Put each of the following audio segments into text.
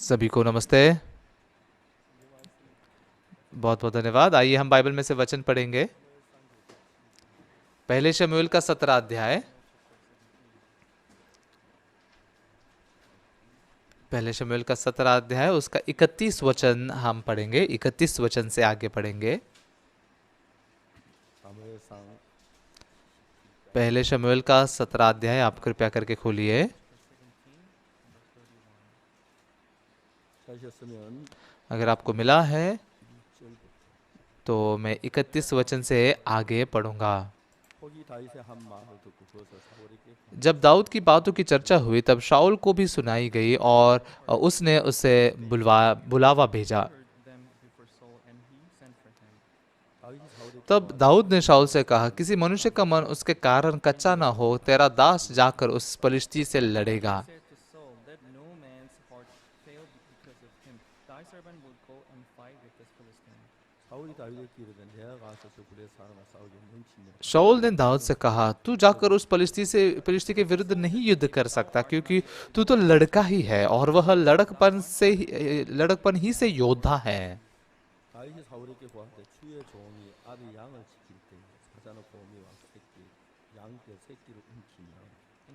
सभी को नमस्ते। बहुत बहुत धन्यवाद। आइए हम बाइबल में से वचन पढ़ेंगे। पहले शमूएल का 17 अध्याय। पहले शमूएल का 17 अध्याय उसका 31 वचन हम पढ़ेंगे। 31 वचन से आगे पढ़ेंगे। 사무엘상 पहले शमूएल का 17 अध्याय आप कृपया करके खोलिए। 찾으셨으면 अगर आपको मिला है 1절 तो मैं 31 वचन से आगे पढ़ूंगा। fog이 다윗의 한 말을 듣고 그것을 사울에게 जब दाऊद की बातों की चर्चा हुई तब शाऊल को भी सुनाई गई और उसने उसे बुलावा भेजा। 다윗이 사울에게 तब 말하되 दाऊद ने शाऊल से कहा, किसी मनुष्य का मन उसके कारण कच्चा न हो, तेरा दास जाकर उस पलिश्ती से लड़ेगा। 사울이 다윗에게 이르되 내가 가서 저 굴에 사람과 싸우게 능치며 शाऊल ने दाऊद से कहा, तू जाकर उस पलिश्ती के विरुद्ध नहीं युद्ध कर सकता, क्योंकि तू तो लड़का ही है और वह लड़कपन ही से योद्धा है। 다윗이 사울에게 고하되 주의 종이 아비 양을 지킬 때에 사자는 곰이와 새끼 양떼 새끼를 움키며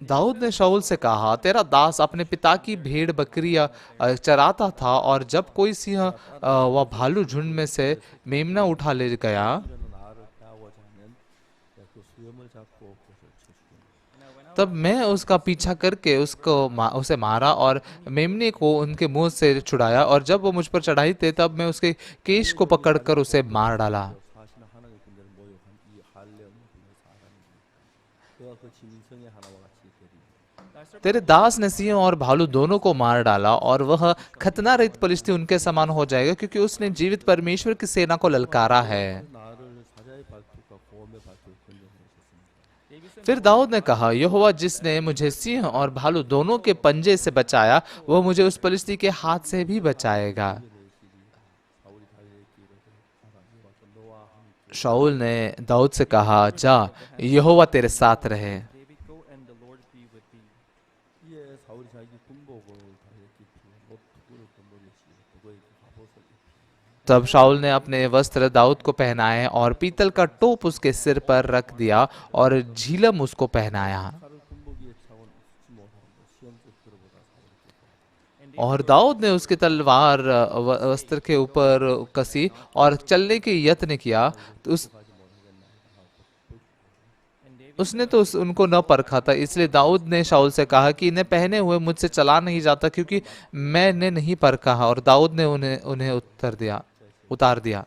दाऊद ने शाऊल से कहा, तेरा दास अपने पिता की भेड़ बकरियां चराता था, और जब कोई सिंह व भालू झुंड में से मेमना उठा ले गया, 이르는 나를 빼앗고자 하면 그 수염을 잡고 그것을 쳐주겠다. तब मैं उसका पीछा करके उसे मारा और मेमने को उनके मुंह से छुड़ाया, और जब वो मुझ पर चढ़ाई थे तब मैं उसके केश को पकड़कर उसे मार डाला। 사실은 하나님의 군대를 모욕한 이 할례 없는 분의 사람입니다. 그가 그 짐승의 하나와 같이 되리니 तेरे दास ने सिंह और भालू दोनों को मार डाला, और वह खतना रहित पलिश्ती उनके समान हो जाएगा, क्योंकि उसने जीवित परमेश्वर की सेना को ललकारा है। 나를 사자의 발톱과 곰의 발톱을 건져내셨습니다. फिर दाऊद ने कहा, यहोवा जिसने मुझे सिंह और भालू दोनों के पंजे से बचाया, वह मुझे उस पलिश्ती के हाथ से भी बचाएगा। 건져내시리 사울이 다윗에게 이르되 가라 여호와께서 너와 함께 शाऊल ने दाऊद से कहा, जा, यहोवा तेरे साथ रहे। 이에 사울이 자기 군복을 다윗에게 입히고 못 두구를 건드리시고 그거에게 갑옷을 입히고 तब शाऊल ने अपने वस्त्र दाऊद को पहनाए और पीतल का टोप उसके सिर पर रख दिया और झिलम उसको पहनाया। 칼을 군복 위에 차고 쓰지 못하고 시험적 그릇보다 사울에게 और दाऊद ने उसकी तलवार वस्त्र के ऊपर कसी और चलने के यत्न किया, तो 가지 못하겠나이다 उसने तो उनको न परखा था। इसलिए दाऊद ने शाऊल से कहा कि इन्हें पहने हुए मुझसे चला नहीं जाता, क्योंकि मैंने नहीं परखा। और दाऊद ने उन्हें उन्हें उतार दिया।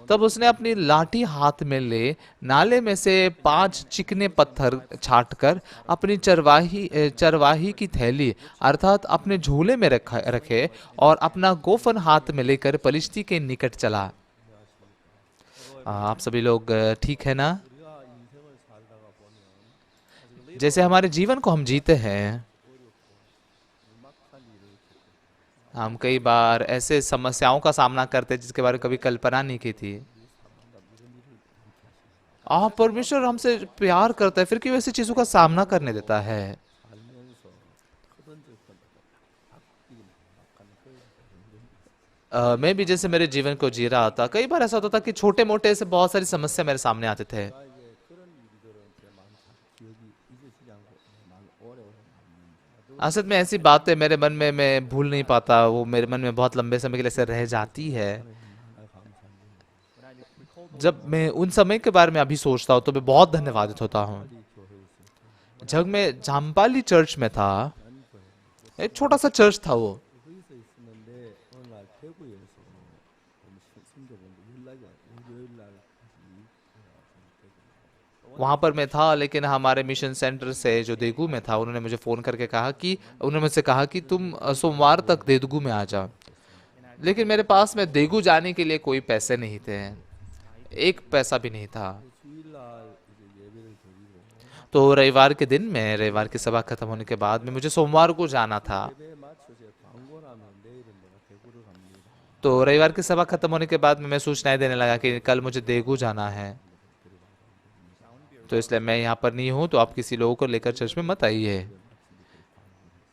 तब उसने अपनी लाठी हाथ में ले नाले में से 5 चिकने पत्थर छाटकर अपनी चरवाही की थैली अर्थात अपने झोले में रखे, और अपना गोफन हाथ में लेकर पलिश्ती के निकट चला। आप सभी लोग ठीक है ना? 우리가 인생을 살다가 보면 जैसे हमारे जीवन को हम जीते हैं, 막한 일을 겪고 हम कई बार ऐसे समस्याओं का सामना करते हैं जिसके बारे में कभी कल्पना नहीं की थी। आप परमेश्वर हमसे प्यार करता है, फिर क्यों ऐसी चीजों का सामना करने देता है? 살면서 크던 적은 바뀌기 막한 그런 मैं भी जैसे मेरे जीवन को जी रहा था, कई बार ऐसा होता था कि छोटे मोटे से बहुत सारी समस्या मेरे सामने आते थे। 나에게 그런 일들은 제 마음 기억이 잊어지지 않고 마음에 오래오래 남는 असल में ऐसी बातें मेरे मन में मैं भूल नहीं पाता, वो मेरे मन में बहुत लंबे समय के लिए से रह जाती है। 감사합니다. जब मैं उन समय के बारे में अभी सोचता हूँ तो मैं बहुत धन्यवादित होता हूँ। 이 교회에 있을 때 जब मैं जामपाली चर्च में था, एक छोटा सा चर्च था वो, 거기서 있었는데 어느 날 대구에서 성교분들 연락이 월요일 날 वहाँ पर मैं था, लेकिन हमारे मिशन सेंटर से जो देगू में था, उन्होंने मुझे फ़ोन करके कहा कि उन्होंने मुझसे कहा कि तुम सोमवार तक देगू में आ जाओ। लेकिन मेरे पास में देगू जाने के लिए कोई पैसे नहीं थे, एक पैसा भी नहीं था। 주일날 이제 예배를 드리고 तो रविवार के दिन में, रविवार की सभा खत्म होने के बाद में मुझे सोमवार को जाना था। 예배에 맞춰서 광고 나면 내일은 내가 대구를 갑니다. तो रविवार की सभा खत्म होने के बाद में मैं सूचनाएं देने लगा कि कल मुझे देगू जाना है, तो इसलिए मैं यहाँ पर नहीं हूँ, तो आप किसी लोगों को लेकर चर्च में मत आइए।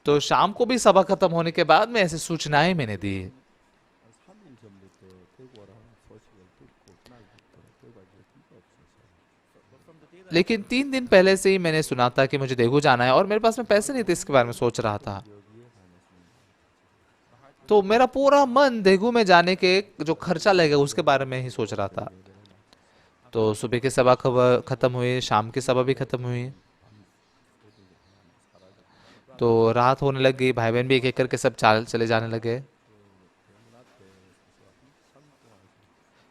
तो शाम को भी सभा खत्म होने के बाद में ऐसी सूचनाएं मैंने दी। 한 3일 전부터 대구 오라는 소식을 듣고 그날부터 대구에 비가 없었어요. लेकिन 3 दिन पहले से ही मैंने सुना था कि मुझे देहू जाना है और मेरे पास में पैसे नहीं थे, इसके बारे में सोच रहा था। 여기에 다녔습니다. तो मेरा पूरा मन देहू में जाने के जो खर्चा लगेगा उसके बारे में ही सोच रहा था। तो सुबह की सभा खबर खत्म हुई, शाम की सभा भी खत्म हुई, तो रात होने लग गई। भाई बहन भी एक एक करके सब चले जाने लगे।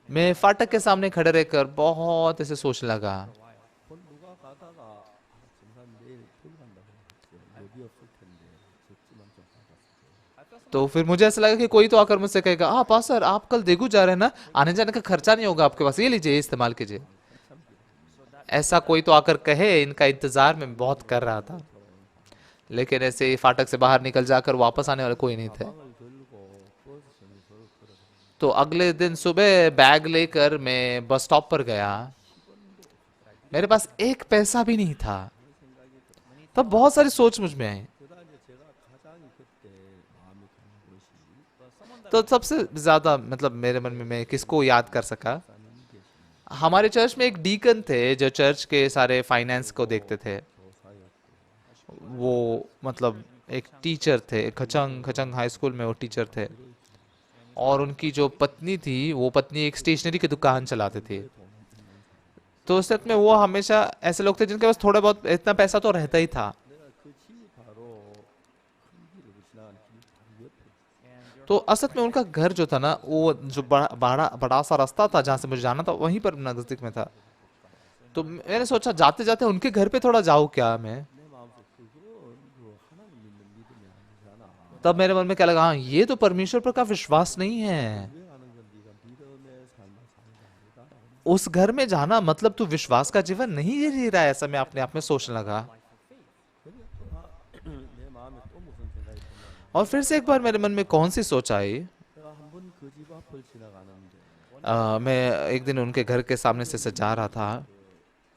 मैं फाटक के सामने खड़े रहकर बहुत ऐसे सोचने लगा। 본 누가 가다가 정산 내일 대구 간다고 했어요. 여기 없을 텐데 줬지만 좀 받았어요. तो फिर मुझे ऐसा लगा कि कोई तो आकर मुझसे कहेगा, हाँ पास्टर आप कल देगू जा रहे हैं ना, आने जाने का खर्चा नहीं होगा आपके पास, ये लीजिए, इस्तेमाल कीजिए। ऐसा कोई तो आकर कहे, इनका इंतजार मैं बहुत कर रहा था। लेकिन ऐसे ही फाटक से बाहर निकल जाकर वापस आने वाले कोई नहीं थे। 가방을 들고 버스 정류소로 걸어가요. तो अगले दिन सुबह बैग लेकर मैं बस स्टॉप पर गया। मेरे पास एक पैसा भी नहीं था। तब बहुत सारी सोच मुझ में आई। 그러다 이제 제가 가장 그때 마음이 가는 것이 तो सबसे ज्यादा मतलब मेरे मन में मैं किसको याद कर सका, 사님 계신 हमारे चर्च में एक डीकन थे जो चर्च के सारे फाइनेंस को देखते थे। 교사였고 वो मतलब एक टीचर थे, खचंग खचंग हाई स्कूल में वो टीचर थे। और उनकी जो पत्नी थी, वो पत्नी एक स्टेशनरी की दुकान चलाते थे। तो उस वक्त में वो हमेशा ऐसे लोग थे जिनके पास थोड़ा बहुत इतना पैसा तो रहता ही था। 내가 그 집이 바로 큰 길을 지나가는 길 바로 옆에 तो असल में उनका घर जो था ना, वो जो बड़ा बड़ा सा रास्ता था जहाँ से मुझे जाना था, वहीं पर नजदीक में था। तो मैंने सोचा जाते जाते उनके घर पे थोड़ा जाऊँ क्या मैं। 내 마음속 그건 그 하나님 믿는 믿음이 아니잖아. तब मेरे मन में क्या लगा, हाँ ये तो परमेश्वर पर का विश्वास नहीं है। 유행하는 건 네가 믿음의 삶을 사는 게 아니다라고. उस घर में जाना मतलब तू विश्वास का जीवन नहीं जी रहा है, ऐसा मैं अपने आप में सोचने लगा। 그래 내 마음에 또 무슨 생각이 드냐면 और फिर से एक बार मेरे मन में कौन सी सोच आई। 내가 한 번 그 집 앞을 지나가는데 मैं एक दिन उनके घर के सामने से जा रहा था।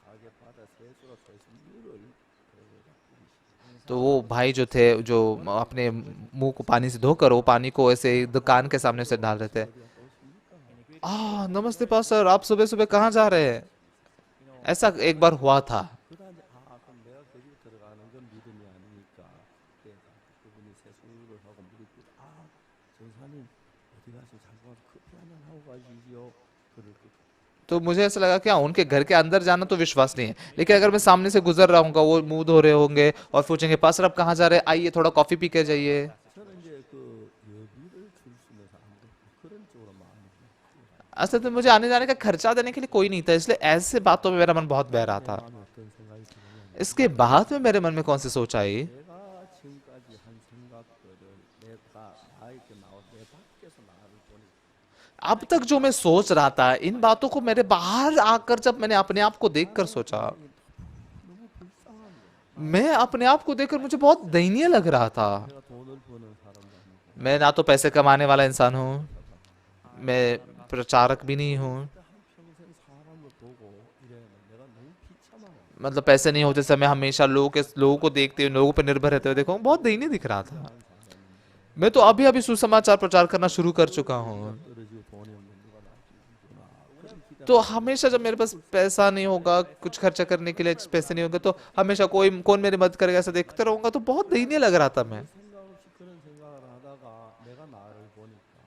가게 바다 세수로 서 있는 물을 तो वो भाई जो थे, जो अपने मुंह को पानी से धोकर वो पानी को ऐसे दुकान के सामने से डाल रहे थे। नमस्ते पास्टर, आप सुबह सुबह कहाँ जा रहे हैं, ऐसा एक बार हुआ था। 그러다 이제 그럼 내가 그 집 들어가는 건 믿음이 아니니까 그때 그분이 세수를 하고 물을 뿌려 전사님 어디 가서 자고 와서 커피 한 잔 하고 가시지요. 그럴 그 तो मुझे ऐसा लगा कि हाँ उनके घर के अंदर जाना तो विश्वास नहीं है, लेकिन अगर मैं सामने से गुजर रहा हूँ, वो मुंह धो रहे होंगे और पूछेंगे पास्टर आप कहाँ जा रहे हैं, आइए थोड़ा कॉफी पी के जाइए। 저는 이제 그 여비를 줄 수 있는 사람들 그런 쪽으로 마음이 असल में मुझे आने जाने का खर्चा देने के लिए कोई नहीं था, इसलिए ऐसे बातों में मेरा मन बहुत बह रहा 내 था। 마음에 어떤 생각이 드냐면 इसके बाद में मेरे मन में कौन सी सोच आई, 내가 지금까지 한 생각들을 내가 나에게 나와 내 밖에서 나를 보니 अब तक जो मैं सोच रहा था, इन बातों को मेरे बाहर आकर जब मैंने अपने आप को देखकर सोचा, 너무 불쌍한 거야. मैं अपने आप को देखकर मुझे बहुत दयनीय लग रहा था। 내가 돈을 버는 사람도 아니고 मैं ना तो पैसे कमाने वाला इंसान हूँ, मैं प्रचारक भी नहीं हूँ। 한평생 사람을 보고 이래는 내가 너무 비참한 거야. मतलब पैसे नहीं होते समय हमेशा लोगों को देखते हुए, लोगों पर निर्भर रहते हुए देखो, बहुत दयनीय दिख रहा था। मैं तो अभी अभी सुसमाचार प्रचार करना शुरू कर चुका हूँ। 떨어지고 돈이 없는 누가 나주는구나. 그런 기대. तो हमेशा जब मेरे पास पैसा नहीं होगा, कुछ खर्चा करने के लिए पैसे नहीं होंगे, तो हमेशा कौन मेरी मदद करेगा ऐसा देखते रहूंगा, तो बहुत दयनीय लग रहा था मैं। 생각 없이 그런 생각을 하다가 내가 나를 보니까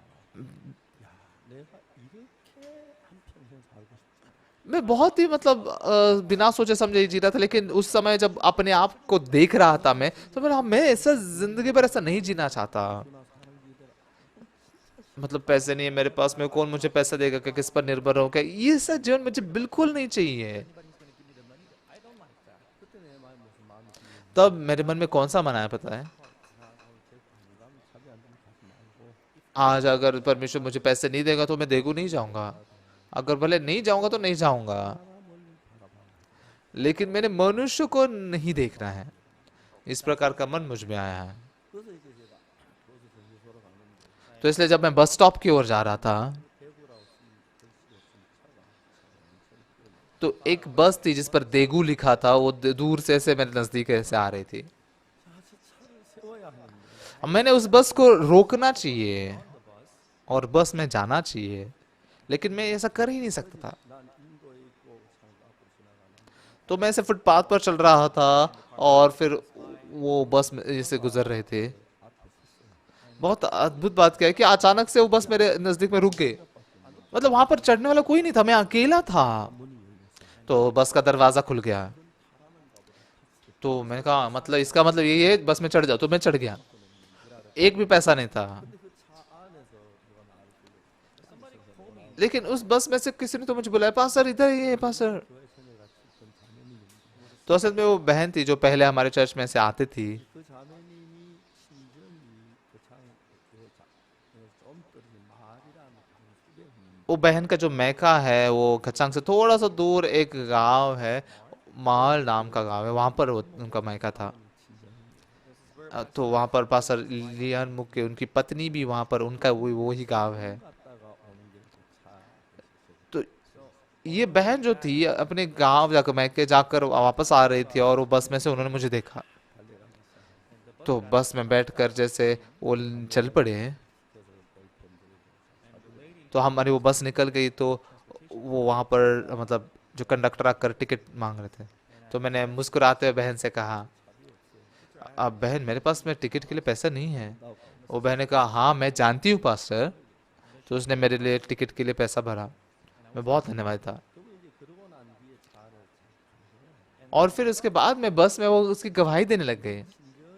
야, 내가 이렇게 한평생 살고 싶지. मैं बहुत ही मतलब बिना सोचे समझे ही जी रहा था, लेकिन उस समय जब अपने आप को देख रहा था मैं, तो मैं ऐसा जिंदगी भर ऐसा नहीं जीना चाहता। 누나 사는 기대. मतलब पैसे नहीं है मेरे पास में, कौन मुझे पैसा देगा, क्या किस पर निर्भर रहूं, क्या ये सब जीवन मुझे बिल्कुल नहीं चाहिए। 그때 내 마음에 무슨 마음이 드냐면 तब मेरे मन में कौन सा मन आया पता है, 차비 안 되면 가지 말고 आज अगर परमेश्वर मुझे पैसे नहीं देगा तो मैं देगू नहीं जाऊंगा, अगर भले नहीं जाऊंगा तो नहीं जाऊंगा, लेकिन मैंने मनुष्य को नहीं देखना है। इस प्रकार का मन मुझ में आया है। 그래서 이제 제가 버스 정류소로 갔는데 तो इसलिए जब मैं बस स्टॉप की ओर जा रहा था, 대구라고 쓴 글씨 없으면 차가 तो एक बस थी जिस पर देगू लिखा था, वो दूर से ऐसे मेरे नजदीक ऐसे आ रही थी। 자, 저 차를 세워야 하는데 अब मैंने उस बस को रोकना चाहिए on the bus. और बस में जाना चाहिए, लेकिन मैं ऐसा कर ही नहीं सकता था। 난 인도에 있고 창가 앞으로 지나가는데 तो मैं ऐसे फुटपाथ पर चल रहा था और फिर वो बस में जैसे गुजर रहे थे। 제 앞에 섰어요. बहुत अद्भुत बात क्या है कि अचानक से वो बस मेरे नजदीक में रुक गई। 밖에 없는 मतलब वहां पर चढ़ने वाला कोई नहीं था, मैं अकेला था। 문이 열렸어요. तो बस का दरवाजा खुल गया। 이건 타라는가 보다. 탔을 때 तो मैंने कहा मतलब इसका मतलब ये है बस में चढ़ जाओ, तो मैं चढ़ गया। 그래라. एक भी पैसा नहीं था। 근데 그 차 안에서 누가 나를 불러. लेकिन उस बस में से किसी ने तो मुझे बुलाया, पास्टर इधर ही है पास्टर। 교회 생애 같이 있던 자매님인데 तो असल में वो बहन थी जो पहले हमारे चर्च में से आती थी। 그 자매님이 친정이 좀 떨어진 마을이라는 방식에 있는 वो बहन का जो मैका है वो खचांग से थोड़ा सा दूर एक गांव है, माल नाम का गांव है, वहां पर उनका मैका था। 친정인데 तो वहां पर पास्टर लियान मुके उनकी पत्नी भी वहां पर, उनका वो ही गांव है। 갔다가 오는 길차 तो ये बहन जो थी अपने गांव जाकर मैके जाकर वापस आ रही थी और वो बस में से उन्होंने मुझे देखा। 달려가기 시작했는데 तो बस में बैठकर जैसे वो चल पड़े। 그래서 보이편들이 तो हमारी वो बस निकल गई तो वो वहाँ पर मतलब जो कंडक्टर आकर टिकट मांग रहे थे। तो मैंने मुस्कुराते हुए बहन से कहा, अब बहन मेरे पास में टिकट के लिए पैसा नहीं है। वो बहन ने कहा हाँ मैं जानती हूँ पास्टर। तो उसने मेरे लिए टिकट के लिए पैसा भरा। मैं बहुत धन्यवाद था। 그리고 이제 그러고 난 뒤에 차를 잘 और फिर उसके बाद में बस में वो उसकी गवाही देने लग गए। 친정에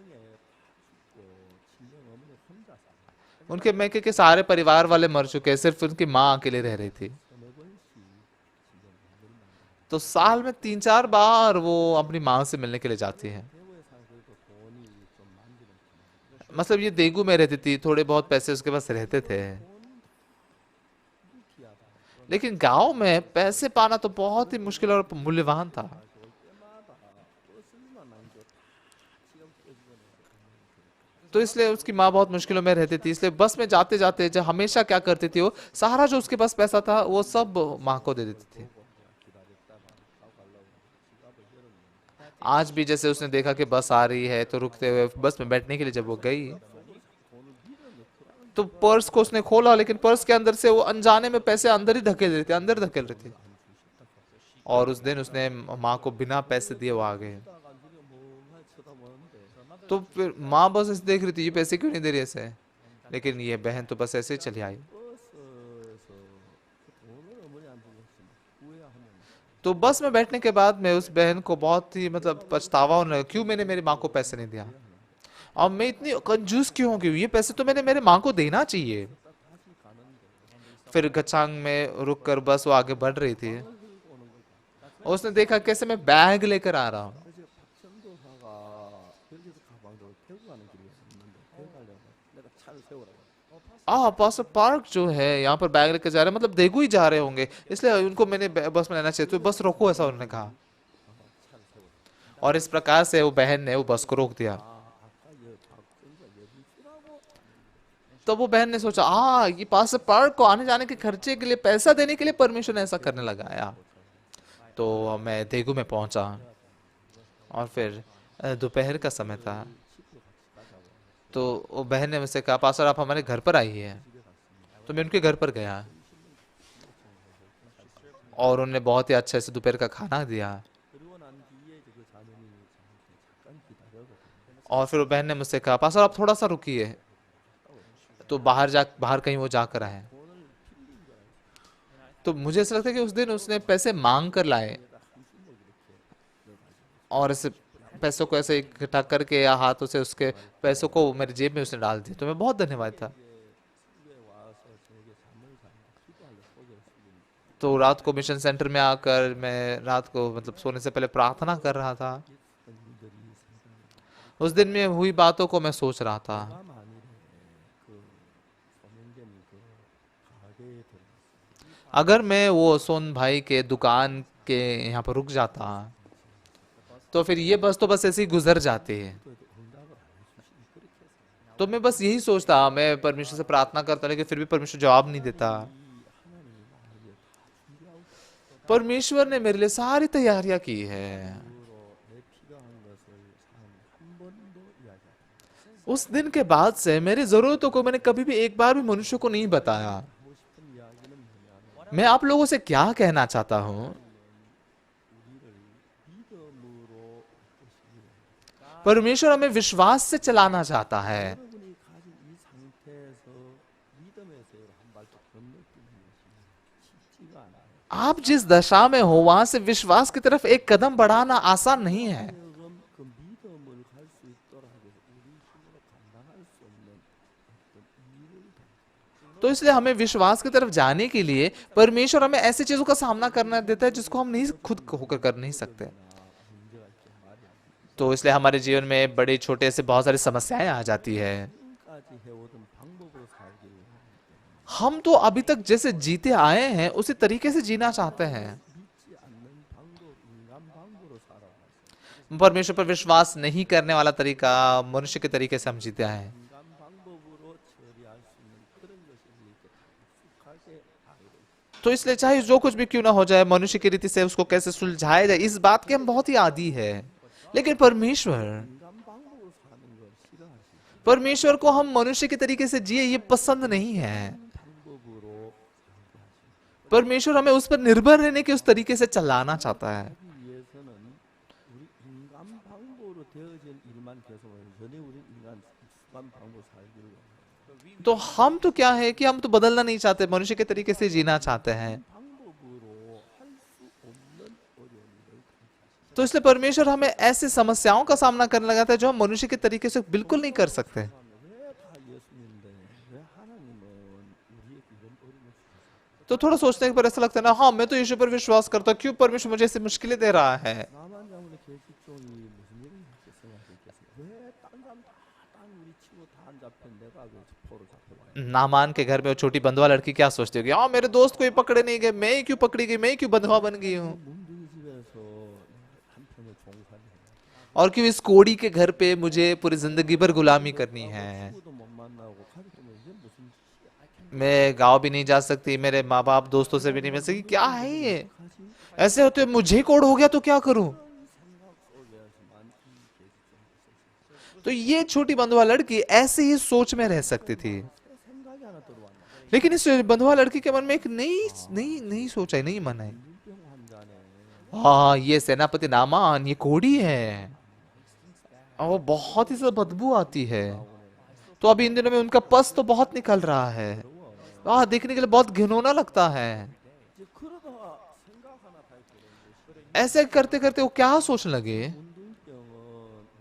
죽고 친정 어머니 혼자 살아요. उनके मैके के सारे परिवार वाले मर चुके हैं, सिर्फ उनकी माँ अकेले रह रही थी। 서너 번씩 친정 가버린다는 거예요. तो साल में 3-4 बार वो अपनी माँ से मिलने के लिए जाती है। 대구에 산 그래도 돈이 좀 만지는 편이에요. मतलब ये देगू में रहती थी, थोड़े बहुत पैसे उसके पास रहते थे। 돈 무기하다. लेकिन गांव में पैसे पाना तो बहुत ही मुश्किल और मूल्यवान था। 올 때마다 버스만 아니죠. 지금 깨지거나 तो इसलिए उसकी माँ बहुत मुश्किलों में रहती थी, इसलिए बस में जाते जाते जो हमेशा क्या करती थी, वो सारा जो उसके पास पैसा था वो सब माँ को दे देती थी। 기다렸다가 타고 가려고 지갑을 열었는데 आज भी जैसे उसने देखा कि बस आ रही है तो रुकते हुए बस में बैठने के लिए जब वो गई 돈을 밀어넣더라고요. तो पर्स को उसने खोला, लेकिन पर्स के अंदर से वो अनजाने में पैसे अंदर ही धकेल रही थी, अंदर धकेल रही थी। और उस दिन उसने माँ को बिना पैसे दिए वो आ गए। 딱 안주리가 멍하니 쳐다보는데 तो फिर माँ बस ऐसे देख रही थी, ये पैसे क्यों नहीं दे रही ऐसे। लेकिन ये बहन तो बस ऐसे ही चली आई। 버스에서 그 돈을 어머니한테 줬으면 후회하면 तो बस में बैठने के बाद में उस बहन को बहुत ही मतलब पछतावा होने लगा, क्यों मैंने मेरी माँ को पैसे नहीं दिया, और मैं इतनी कंजूस क्यों हो गई, ये पैसे तो मैंने मेरे माँ को देना चाहिए। 다시 가는데 फिर गचांग में रुक कर बस वो आगे बढ़ रही थी। 돈을 들고 오는 거다. और उसने देखा कैसे मैं बैग लेकर आ रहा हूँ। 그래서 박천도사가 여기서 가방도 태우고 가는 길이 있는데 태워 가려고 내가 차를 세우라고. पास्टर पार्क जो है यहाँ पर बैग लेकर जा रहे हैं, मतलब देगू ही जा रहे होंगे, इसलिए उनको मैंने बस में लेना चाहिए, तो बस रोको, ऐसा उन्होंने कहा। 차를 세우라. और इस प्रकार से वो बहन ने वो बस को रोक दिया। 아까 박천도사 예비치라고 तो वो बहन ने सोचा ये पास्टर पार्क को आने जाने के खर्चे के लिए पैसा देने के लिए परमिशन ऐसा करने लगा यार। तो मैं देगू में पहुंचा और फिर दोपहर का समय था। 집으로 같이 가자고 तो वो बहन ने मुझसे कहा पास्टर आप हमारे घर पर आइए। 집에 갔습니다. तो मैं उनके घर पर गया और उन्होंने बहुत ही अच्छे से दोपहर का खाना दिया। 그리고 난 뒤에 이제 그 자매님이 저한테 잠깐 기다려고 और फिर वो बहन ने मुझसे कहा पास्टर आप थोड़ा सा रुकिए, तो बाहर कहीं वो जाकर आए। 돈을 빌린 줄 알고 तो मुझे ऐसा लगता है कि उस दिन उसने पैसे मांग कर लाए 내가 한숨을 이렇게 넣어가지고 और इस पैसों को ऐसे इकट्ठा करके या हाथों से उसके पैसों को मेरी जेब में उसने डाल दिया। तो मैं बहुत धन्यवाद था। 이제 집에 와서 저에게 잠을 자는데 기도하려 고개를 숙이니 तो रात को मिशन सेंटर में आकर मैं रात को मतलब सोने से पहले प्रार्थना कर रहा था। 있었던 일들이 생각나요. उस दिन में हुई बातों को मैं सोच रहा था। 내가 만일에 그 소명견이 그 가게에 들어갔어. अगर मैं वो सोन भाई के दुकान के यहाँ पर रुक जाता तो फिर ये बस तो बस ऐसे ही गुजर जाती है। 그래도 응답을 안 해주시니 그렇게 해서 तो मैं बस यही सोचता, मैं परमेश्वर से प्रार्थना करता लेकिन फिर भी परमेश्वर जवाब नहीं देता। 이 하나님이 나에게 다 준비하고 계셨다. परमेश्वर ने मेरे लिए सारी तैयारियां की है। 이후로 내 필요한 것을 한 번도 이야기 안 했어요. उस दिन के बाद से मेरी जरूरतों को मैंने कभी भी एक बार भी मनुष्य को नहीं बताया। 하고 싶은 이야기는 뭐냐면 मैं आप लोगों से क्या कहना चाहता हूँ, 우리를 믿음으로 이끄시기를 परमेश्वर हमें विश्वास से चलाना चाहता है। 여러분이 가진 이 상태에서 믿음에서 한 발짝 건너뛰는 것이 쉽지가 않아요. आप जिस दशा में हो वहां से विश्वास की तरफ एक कदम बढ़ाना आसान नहीं है। 하여금 그 믿음을 갈 수 있도록 하기 위해서 우리 힘으로 감당할 수 없는 어떤 일을 तो इसलिए हमें विश्वास की तरफ जाने के लिए परमेश्वर हमें ऐसी चीजों का सामना करना देता है जिसको हम नहीं खुद होकर कर नहीं सकते। 문제가 있단 말이야. तो इसलिए हमारे जीवन में बड़े छोटे से बहुत सारी समस्याएं आ जाती है। 지금까지 해오던 방법으로 살기를 원합니다. हम तो अभी तक जैसे जीते आए हैं उसी तरीके से जीना चाहते हैं। 믿지 않는 방법, 인간 방법으로 살아가서 परमेश्वर पर विश्वास नहीं करने वाला तरीका, मनुष्य के तरीके से हम जीते आए हैं। 인간 방법으로 처리할 수 있는 그런 것이 이렇게 익숙하게 알고 있어요. तो इसलिए चाहे जो कुछ भी क्यों ना हो जाए, मनुष्य की रीति से उसको कैसे सुलझाया जाए, इस बात के हम बहुत ही आदी है। लेकिन परमेश्वर 인간 방법으로 사는 걸 싫어하시죠. परमेश्वर को हम मनुष्य के तरीके से जिए ये पसंद नहीं है। 방법으로 살게 하시고 परमेश्वर हमें उस पर निर्भर रहने के उस तरीके से चलाना चाहता है। 하기 위해서는 우리 인간 방법으로 되어진 일만 계속하면 전혀 우리 인간 습관 방법 살기를 원해요. तो हम तो क्या है कि हम तो बदलना नहीं चाहते, मनुष्य के तरीके से जीना चाहते हैं। 방법으로 할 수 없는 어려움을 당하시죠. तो इसलिए परमेश्वर हमें ऐसी समस्याओं का सामना करने लगाता है जो हम मनुष्य के तरीके से बिल्कुल नहीं कर सकते। 왜다 예수님인데 왜 하나님은 우리에게 이런 어려움을 주셨어요? तो थोड़ा सोचने पर ऐसा लगता है ना, हाँ मैं तो यीशु पर विश्वास करता हूँ, क्यों परमेश्वर मुझे ऐसी मुश्किलें दे रहा है। 나만 장군의 계집종이 무슨 일을 했겠어요? 왜딴 사람 다땅 우리 치고 다 안 잡힌 내가 왜 포로 잡혀와요? नामान के घर में वो छोटी बंधुआ लड़की क्या सोचती होगी, हाँ मेरे दोस्त को ही पकड़े नहीं गए, मैं ही क्यों पकड़ी गई, मैं ही क्यों बंधुआ बन गई हूँ। 문둥이 집에서 한편을 종살이해요. और क्यों इस कोड़ी के घर पे मुझे पूरी जिंदगी भर गुलामी करनी है। 친구도 못 만나고 가족도 못 이게 무슨 짓이야? मैं गाँव भी नहीं जा सकती, मेरे माँ बाप दोस्तों से भी नहीं मिल सकती, क्या है ये। 하지? ऐसे होते हुए मुझे कोड हो गया तो क्या करूं। 생각 속에서만 이 계집종이 तो ये छोटी बंधुआ लड़की ऐसे ही सोच में रह सकती थी। 생각이 하나 들어왔나? लेकिन इस बंधुआ लड़की के मन में एक नई नई नई सोच है, नई मन है। 눈병 환자네. हाँ ये सेनापति नामान ये कोड़ी है और वो बहुत ही ज्यादा बदबू आती है। तो अभी इन दिनों में उनका पस तो बहुत निकल रहा है, देखने के लिए बहुत घिनौना लगता है। 이제 그러다가 생각 하나 발견했는데 ऐसे करते करते वो क्या सोचने लगे, 문둥병은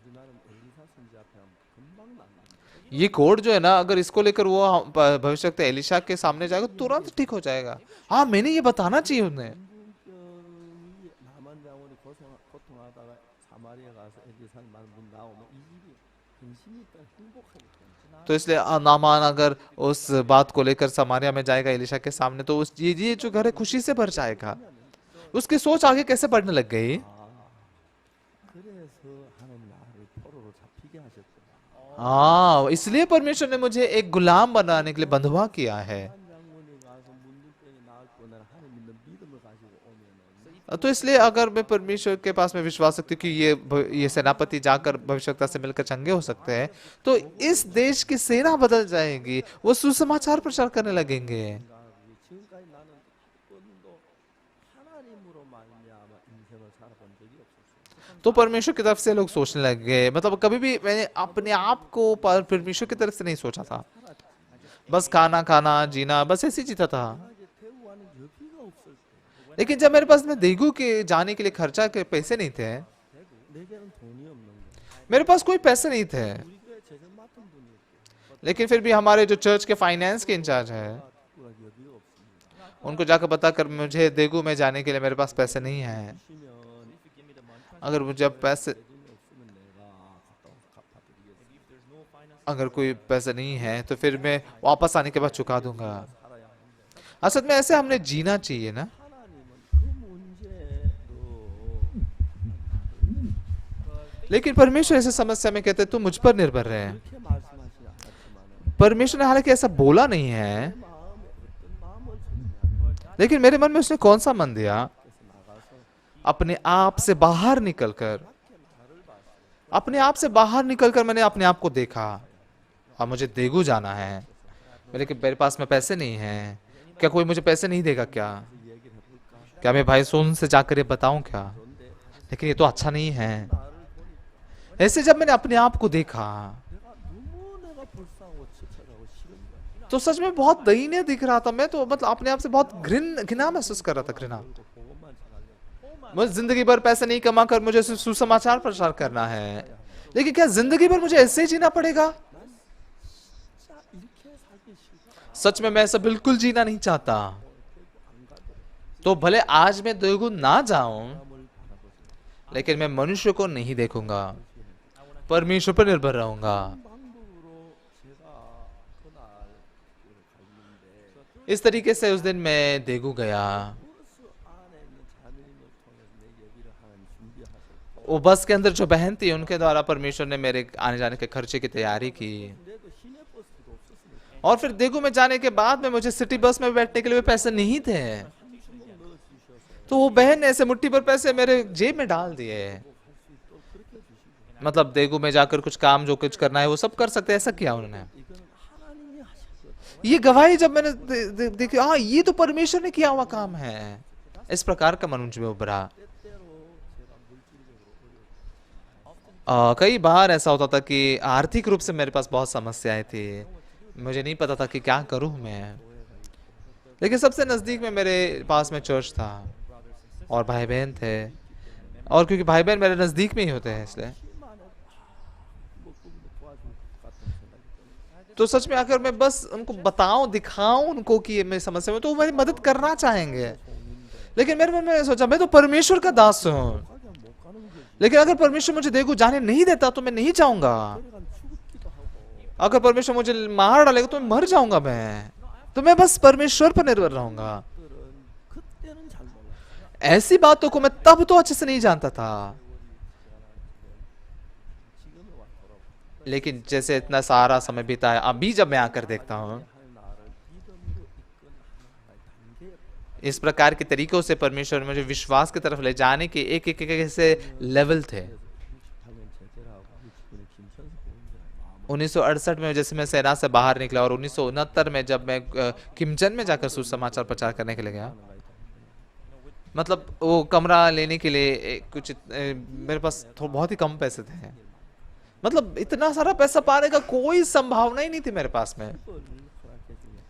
우리나라 엘리사 선지 앞에 하면 금방 낫는데 ये कोड जो है ना, अगर इसको लेकर वो भविष्यवक्ता एलिशा के सामने जाएगा तुरंत ठीक हो जाएगा। हाँ मैंने ये बताना चाहिए उन्हें। 문둥병이 나만 장군이 고통하다가 사마리아 가서 엘리사를 문 나오면 이 집이 근심이 있다 행복하기 때문에 तो इसलिए नामान अगर उस बात को लेकर समारिया में जाएगा एलिशा के सामने, तो उस ये जो घर है खुशी से भर जाएगा। उसकी सोच आगे कैसे बढ़ने लग गई। 그래서 하나님 나를 포로로 잡히게 하셨구나. हाँ इसलिए परमेश्वर ने मुझे एक गुलाम बनाने के लिए बंधुआ किया है। 한 장군이 가서 문둥병이 나았고 나는 하나님 믿는 믿음을 가지고 오면은 तो इसलिए अगर मैं परमेश्वर के पास में विश्वास रखती हूँ कि ये सेनापति जाकर भविष्यवक्ता से मिलकर चंगे हो सकते हैं, तो इस देश की सेना बदल जाएगी, वो सुसमाचार प्रचार करने लगेंगे। 생각하기 지금까지 나는 한 번도 하나님으로 말미암아 인생을 살아본 적이 없었어요. तो परमेश्वर की तरफ से लोग सोचने लगे, मतलब कभी भी मैंने अपने आप को परमेश्वर की तरफ से नहीं सोचा था। बस खाना खाना जीना बस ऐसे ही जीता था। 이제 대우하는 여비가 없을 때 लेकिन जब मेरे पास में देगू के जाने के लिए खर्चा के पैसे नहीं थे, 내게는 돈이 없는 거야. मेरे पास कोई पैसे नहीं थे, 우리 교회 재정 맡은 분이 लेकिन फिर भी हमारे जो चर्च के फाइनेंस के इंचार्ज है 여비가 없습니다. उनको जाकर पता कर मुझे देगू में जाने के लिए मेरे पास पैसे नहीं है। 주시면 अगर मुझे अब पैसे 재정이 없으면 내가 갔다 와서 갚아드리겠습니다. अगर कोई पैसे नहीं है तो फिर मैं वापस आने के बाद चुका दूंगा। 살아야 합니다. असल में ऐसे हमने जीना चाहिए ना। 하나님은 그 문제도 लेकिन परमेश्वर ऐसे समस्या में कहते तू मुझ पर निर्भर रहे। 그렇게 말씀하지 않았지만 परमेश्वर ने हालांकि ऐसा बोला नहीं है, 마음에 어떤 마음을 주느냐면 लेकिन मेरे मन में उसने कौन सा मन दिया, 그래서 나가서 अपने आप से बाहर निकलकर अपने आप से बाहर निकलकर मैंने अपने आप को देखा, अब मुझे देगू जाना है, लेकिन मेरे पास में पैसे नहीं हैं, क्या कोई मुझे पैसे नहीं देगा क्या? 그래서 얘기를 해볼까? क्या मैं भाई सोन से जाकर ये बताऊं क्या? 그런데 लेकिन ये तो अच्छा नहीं है। 나를 보니까 ऐसे जब मैंने अपने आप को देखा 내가 불쌍하고 지쳐가고 싫은 거야. तो सच में बहुत दयनीय दिख रहा था। मैं तो मतलब अपने आप से बहुत घृणा महसूस कर रहा था, घृणा। 그리고 그것만 잘하려고. मुझे जिंदगी भर पैसे नहीं कमा कर मुझे सिर्फ सुसमाचार प्रचार करना है, लेकिन क्या जिंदगी भर मुझे ऐसे ही जीना पड़ेगा? 진짜 이렇게 살기 싫다. सच में मैं ऐसा बिल्कुल जीना नहीं चाहता। 안 가도 तो भले आज मैं देगू ना जाऊं, 사람을 바라보세요. लेकिन मैं मनुष्य को नहीं देखूंगा, परमेश्वर पर निर्भर रहूंगा। 방법으로 제가 그날 갔는데 इस तरीके से उस दिन मैं देगू गया। 버스 안에 있는 자매님을 통해서 내 얘기를 하나님 준비하셨고 वो बस के अंदर जो बहन थी उनके द्वारा परमेश्वर ने मेरे आने जाने के खर्चे की तैयारी की। 내도 시내 버스도 없었으니까 और फिर देगू में जाने के बाद में मुझे सिटी बस में बैठने के लिए भी पैसे नहीं थे। 한 주먹 넣어 주셔서 तो वो बहन ने ऐसे मुट्ठी भर पैसे मेरे जेब में डाल दिए। 할 수 있도록 그렇게 해주시고 मतलब देगू में जाकर कुछ काम जो कुछ करना है वो सब कर सकते हैं, ऐसा किया उन्होंने। 이거는 하나님이 하셨거든요. ये गवाही जब मैंने देखी, हाँ ये तो परमेश्वर ने किया हुआ काम है। इस प्रकार का मन मुझ में उभरा। 때때로 제가 물질적으로 कई बार ऐसा होता था कि आर्थिक रूप से मेरे पास बहुत समस्याएं थी, मुझे नहीं पता था कि क्या करूं मैं। लेकिन सबसे नज़दीक में मेरे पास में चर्च था और भाई बहन थे, और क्योंकि भाई बहन मेरे नज़दीक में ही होते हैं इसलिए 힘안에 뭐 그분도 도와줄 것 같은 생각이 드는 तो सच में आकर मैं बस उनको बताऊं, दिखाऊं उनको कि ये मेरी समस्या में, तो वो मेरी मदद करना चाहेंगे। लेकिन मेरे मन में सोचा मैं तो परमेश्वर का दास हूँ, 가게 못 가는 게 लेकिन अगर परमेश्वर मुझे देगू जाने नहीं देता तो मैं नहीं जाऊंगा। 그러니까 죽기도 하고 अगर परमेश्वर मुझे मार डालेगा तो मैं मर जाऊंगा। मैं तो मैं बस परमेश्वर पर निर्भर रहूंगा। 들은 그때는 잘 몰랐어요. ऐसी बातों को मैं तब तो अच्छे से नहीं जानता था, 지금에 와 돌아보고 लेकिन जैसे इतना सारा समय बीता है, अभी जब मैं आकर देखता हूँ 할 나를 믿음으로 이끈 하나하나의 단계 इस प्रकार के तरीकों से परमेश्वर ने मुझे विश्वास की तरफ ले जाने के एक एक ऐसे लेवल थे। 68년 제대하고 69년 김천수 보훈이라는 마음을 1968 में जैसे मैं सेना से बाहर निकला और 1969 में जब मैं किमचन में जाकर सुसमाचार प्रचार करने के लिए गया, मतलब वो कमरा लेने के लिए कुछ मेरे पास बहुत ही कम पैसे थे। मतलब इतना सारा पैसा पाने का कोई संभावना ही नहीं थी मेरे पास में, 그걸 허락해 주면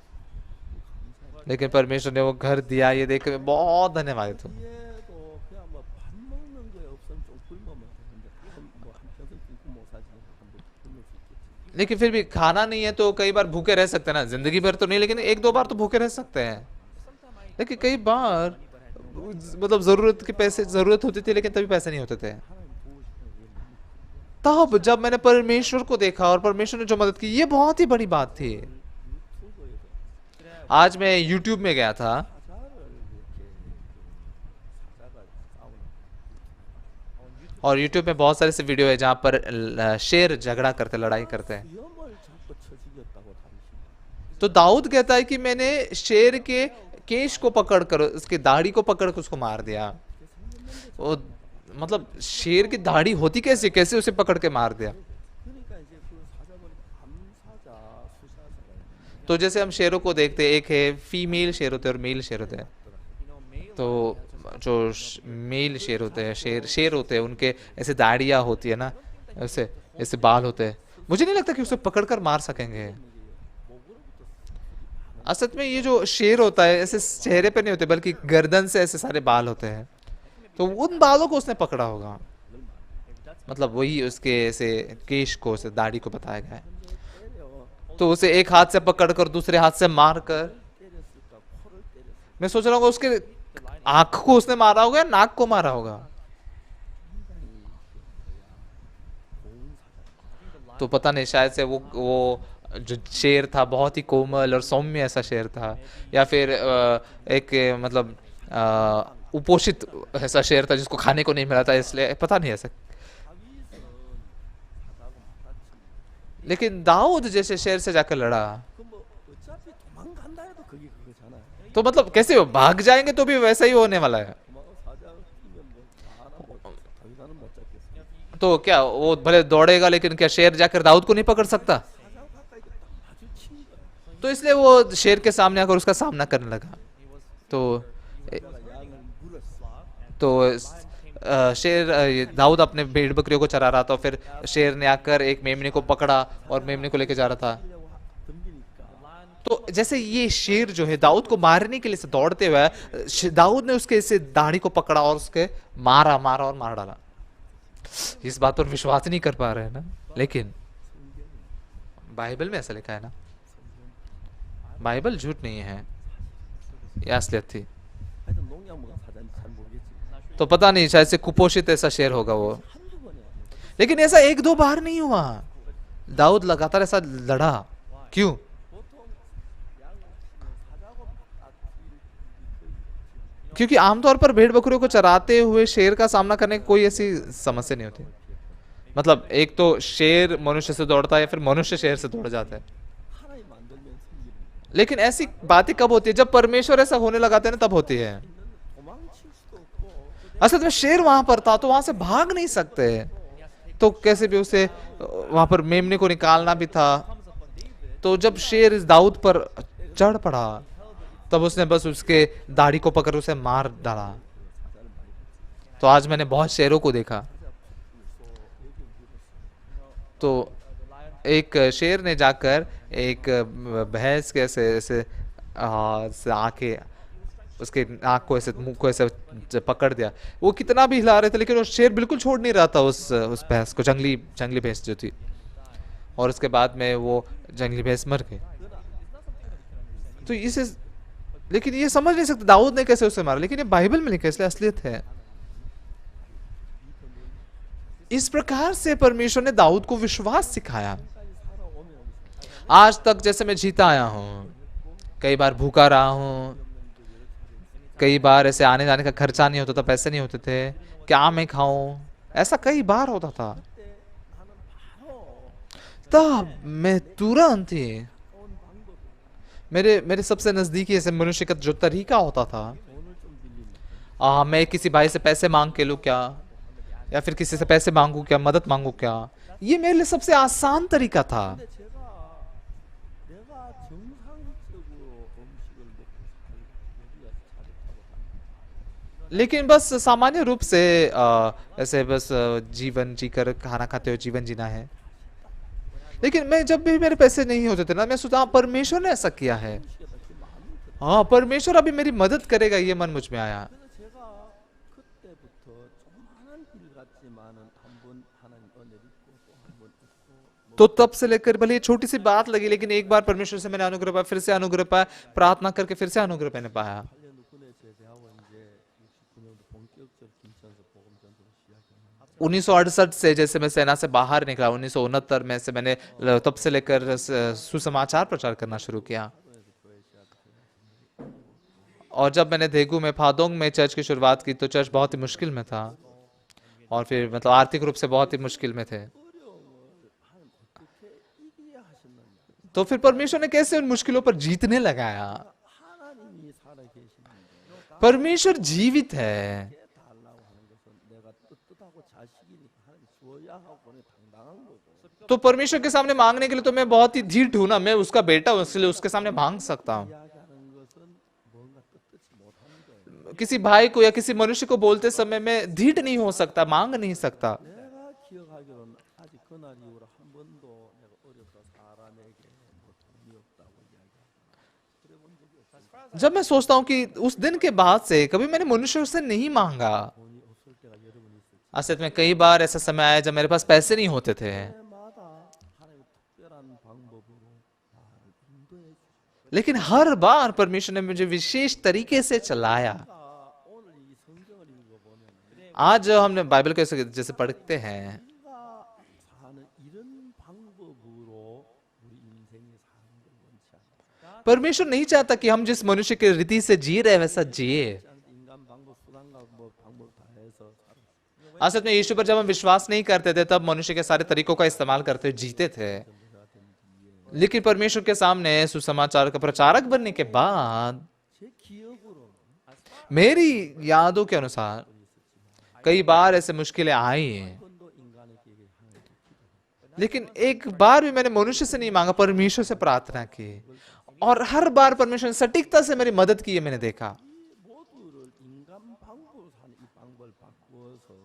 감사해요. लेकिन परमेश्वर ने वो घर दिया, ये देख के बहुत धन्यवाद हूँ। 뒤에도 그냥 뭐 밥 먹는 거에 없으면 좀 굶으면 되는데 뭐 한평생 굶고 못 살지는 한번 굶을 수 있겠지. लेकिन फिर भी खाना नहीं है तो कई बार भूखे रह सकते हैं ना, जिंदगी भर तो नहीं लेकिन एक दो बार तो भूखे रह सकते हैं। लेकिन कई बार मतलब जरूरत के पैसे जरूरत होती थी, लेकिन तभी पैसे नहीं होते थे। 하나님 도우시면 이게 तब जब मैंने परमेश्वर को देखा और परमेश्वर ने जो मदद की, ये बहुत ही बड़ी बात थी। 유튜브에도 आज मैं YouTube में गया था 사자를 이렇게 사자가 싸우는 और YouTube में बहुत सारे ऐसे वीडियो है जहाँ पर शेर झगड़ा करते, लड़ाई करते हैं। 수염을 잡고 쳐지겠다고 당신 तो दाऊद कहता है कि मैंने शेर के केश को पकड़कर, उसकी दाढ़ी को पकड़कर उसको मार दिया। वो मतलब शेर की दाढ़ी होती कैसे, कैसे उसे पकड़ के मार दिया। 그러니까 이제 그 사자 보니까 암사자 수사자가 있는데 तो जैसे हम शेरों को देखते हैं, एक है फीमेल शेर होते हैं और मेल शेर होते हैं। तो जो मेल शेर होते हैं, शेर होते हैं, उनके ऐसे दाढ़ियाँ होती है ना, ऐसे ऐसे बाल होते हैं। मुझे नहीं लगता कि उसे पकड़कर मार सकेंगे। असल में ये जो शेर होता है ऐसे चेहरे पे नहीं होते, बल्कि गर्दन से ऐसे सारे बाल होते हैं। तो उन बालों को उसने पकड़ा होगा, मतलब वही उसके ऐसे केश को, ऐसे दाढ़ी को बताया गया है। 때려 तो उसे एक हाथ से पकड़कर दूसरे हाथ से मारकर, 때렸을까 코를 때렸을까 मैं सोच रहा हूँ उसके आंख को उसने मारा होगा या नाक को मारा होगा। तो पता नहीं, शायद से वो जो शेर था बहुत ही कोमल और सौम्य ऐसा शेर था, या फिर एक मतलब उपोषित ऐसा शेर था जिसको खाने को नहीं मिला था, इसलिए पता नहीं ऐसा। लेकिन दाऊद जैसे शेर से जाकर लड़ा, 그뭐 어차피 도망간다 해도 그게 그거잖아요. तो मतलब कैसे वो भाग जाएंगे तो भी वैसा ही होने वाला है। 도망 사자 뛰면 뭐 다는 못 다윗은 못 잡겠어요. तो क्या वो भले दौड़ेगा, लेकिन क्या शेर जाकर दाऊद को नहीं पकड़ सकता? 사자와 가까이 딱 마주친 거야. तो इसलिए वो शेर के सामने आकर उसका सामना करने लगा। तो 사자가 양을 물었어. तो शेर ये दाऊद अपने भेड़ बकरियों को चरा रहा था, फिर शेर ने आकर एक मेमने को पकड़ा और मेमने को लेके जा रहा था। 하려고 덤비니까 तो जैसे ये शेर जो है दाऊद को मारने के लिए से दौड़ते हुए दाऊद ने उसके इसे दाढ़ी को पकड़ा और उसके मारा मारा और मार डाला। इस बात पर विश्वास नहीं कर पा रहे हैं ना, लेकिन बाइबल में ऐसा लिखा है ना, बाइबल झूठ नहीं है, ये असलियत थी। 하여튼 농약 먹은 사자인지 잘 모르겠지. तो पता नहीं, शायद से कुपोषित ऐसा शेर होगा वो, 한두 번에 아니야. लेकिन ऐसा एक दो बार नहीं हुआ। दाऊद लगातार ऐसा लड़ा। क्यों? 보통 양을 사자고 딱 क्योंकि आमतौर पर भेड़ बकरियों को चराते हुए शेर का सामना करने की कोई ऐसी समस्या नहीं होती। मतलब एक तो शेर मनुष्य से दौड़ता है या फिर मनुष्य शेर से दौड़ जाता है, 하나님 만들면 생기는 लेकिन ऐसी बातें कब होती है? जब परमेश्वर ऐसा होने लगाते हैं ना, तब होती है। 도망칠 수도 없고 असल में शेर वहां पर था तो वहां से भाग नहीं सकते, तो कैसे भी उसे वहां पर मेमने को निकालना भी था। तो जब शेर इस दाऊद पर चढ़ पड़ा, तब उसने बस उसके दाढ़ी को पकड़ उसे मार डाला। तो आज मैंने बहुत शेरों को देखा। तो एक शेर ने जाकर एक भैंस के ऐसे ऐसे से आके उसके नाक को ऐसे मुंह को ऐसे पकड़ दिया। वो कितना भी हिला रहे थे, लेकिन वो शेर बिल्कुल छोड़ नहीं रहा था उस भैंस को, जंगली भैंस जो थी। और उसके बाद में वो जंगली भैंस मर गई। तो इसे, लेकिन ये समझ नहीं सकते दाऊद ने कैसे उसे मारा, लेकिन ये बाइबल में लिखा है, इसलिए असलियत है। इस प्रकार से परमेश्वर ने दाऊद को विश्वास सिखाया। आज तक जैसे मैं जीता आया हूं, कई बार भूखा रहा हूं, कई बार ऐसे आने जाने का खर्चा नहीं होता था, पैसे नहीं होते थे, क्या मैं खाऊं, ऐसा कई बार होता था। तब मैं तुरंत ही मेरे सबसे नजदीकी ऐसे मनुष्य का जो तरीका होता था, मैं किसी भाई से पैसे मांग के लूं क्या, या फिर किसी से पैसे मांगू क्या, मदद मांगू क्या, ये मेरे लिए सबसे आसान तरीका था। 근데 내가 정상적으로 음식을 먹고 우리가 잘했다고 하는 लेकिन बस सामान्य रूप से ऐसे बस जीवन जीकर खाना खाते हो, जीवन जीना है। लेकिन मैं जब भी मेरे पैसे नहीं होते थे ना, मैं सोचा परमेश्वर ने ऐसा किया है, हाँ परमेश्वर अभी मेरी मदद करेगा, ये मन मुझ में आया। 그래서 제가 그때부터 조그마한 일 같지만은 한번 하나님 은혜를 입고 또 한번 입고 तो तब से लेकर भले ये छोटी सी बात लगी, लेकिन एक बार परमेश्वर से मैंने अनुग्रह पाया, फिर से अनुग्रह पाया, प्रार्थना करके फिर से अनुग्रह मैंने पाया। 8년 군에 제대하고 이제 69년도 본격적으로 김천에서 복음 전도를 시작했는데 1968 से जैसे मैं सेना से बाहर निकला, 1969 में से मैंने तब से लेकर सुसमाचार प्रचार करना शुरू किया। और जब मैंने धेगू में फादोंग में चर्च की शुरुआत की, तो चर्च बहुत ही मुश्किल में था, और फिर मतलब आर्थिक रूप से बहुत ही मुश्किल में थे। 하나님 어떻게 이기게 하셨느냐 तो फिर परमेश्वर ने कैसे उन मुश्किलों पर जीतने लगाया। 하나님이 살아계시는데 परमेश्वर जीवित है। 달라고 하는 것은 내가 떳떳하고 자식이니까 하나님 주어야 하고 보내 당당한 거고 तो परमेश्वर के सामने मांगने के लिए तो मैं बहुत ही धीट हूं ना, मैं उसका बेटा हूं, इसलिए उसके सामने मांग सकता हूं। 이야기하는 것은 뭔가 떳떳지 못하는 거예요. किसी भाई को या किसी मनुष्य को बोलते समय मैं धीट नहीं हो सकता, मांग नहीं सकता। 내가 기억하기로는 아직 그날 이후로 한 번도 내가 어려서 사람에게 뭐 돈이 없다고 이야기하고 그래 본 적이 없어요. जब मैं सोचता हूँ कि उस दिन के बाद से कभी मैंने मनुष्य से नहीं मांगा। 돈이 없을 때가 여러 번 있었지. असल में कई बार ऐसा समय आया जब मेरे पास पैसे नहीं होते थे, 때마다 하나님 특별한 방법으로 나를 인도해 주셨어요. लेकिन हर बार परमेश्वर ने मुझे विशेष तरीके से चलाया। 오늘 이 성경을 읽어보면 आज हमने बाइबल को जैसे पढ़ते हैं, 우리가 사는 이런 방법으로 우리 인생이 사는 걸 원치 않아요. परमेश्वर नहीं चाहता कि हम जिस मनुष्य के रीति से जी रहे वैसा जिए। 인간 방법, 수단과 뭐 방법 다 해서 살았어요. असल में यीशु पर जब हम विश्वास नहीं करते थे, तब मनुष्य के सारे तरीकों का इस्तेमाल करते हुए जीते थे। लेकिन परमेश्वर के सामने सुसमाचार का प्रचारक बनने के बाद 제 기억으로 मेरी यादों के अनुसार कई बार ऐसे मुश्किलें आई हैं, 번도 인간의 लेकिन एक बार भी मैंने मनुष्य से नहीं मांगा, परमेश्वर से प्रार्थना की, और हर बार परमेश्वर ने सटीकता से मेरी मदद की है, मैंने देखा। 이 모두를 인간 방법으로 사는 이 방법을 바꾸어서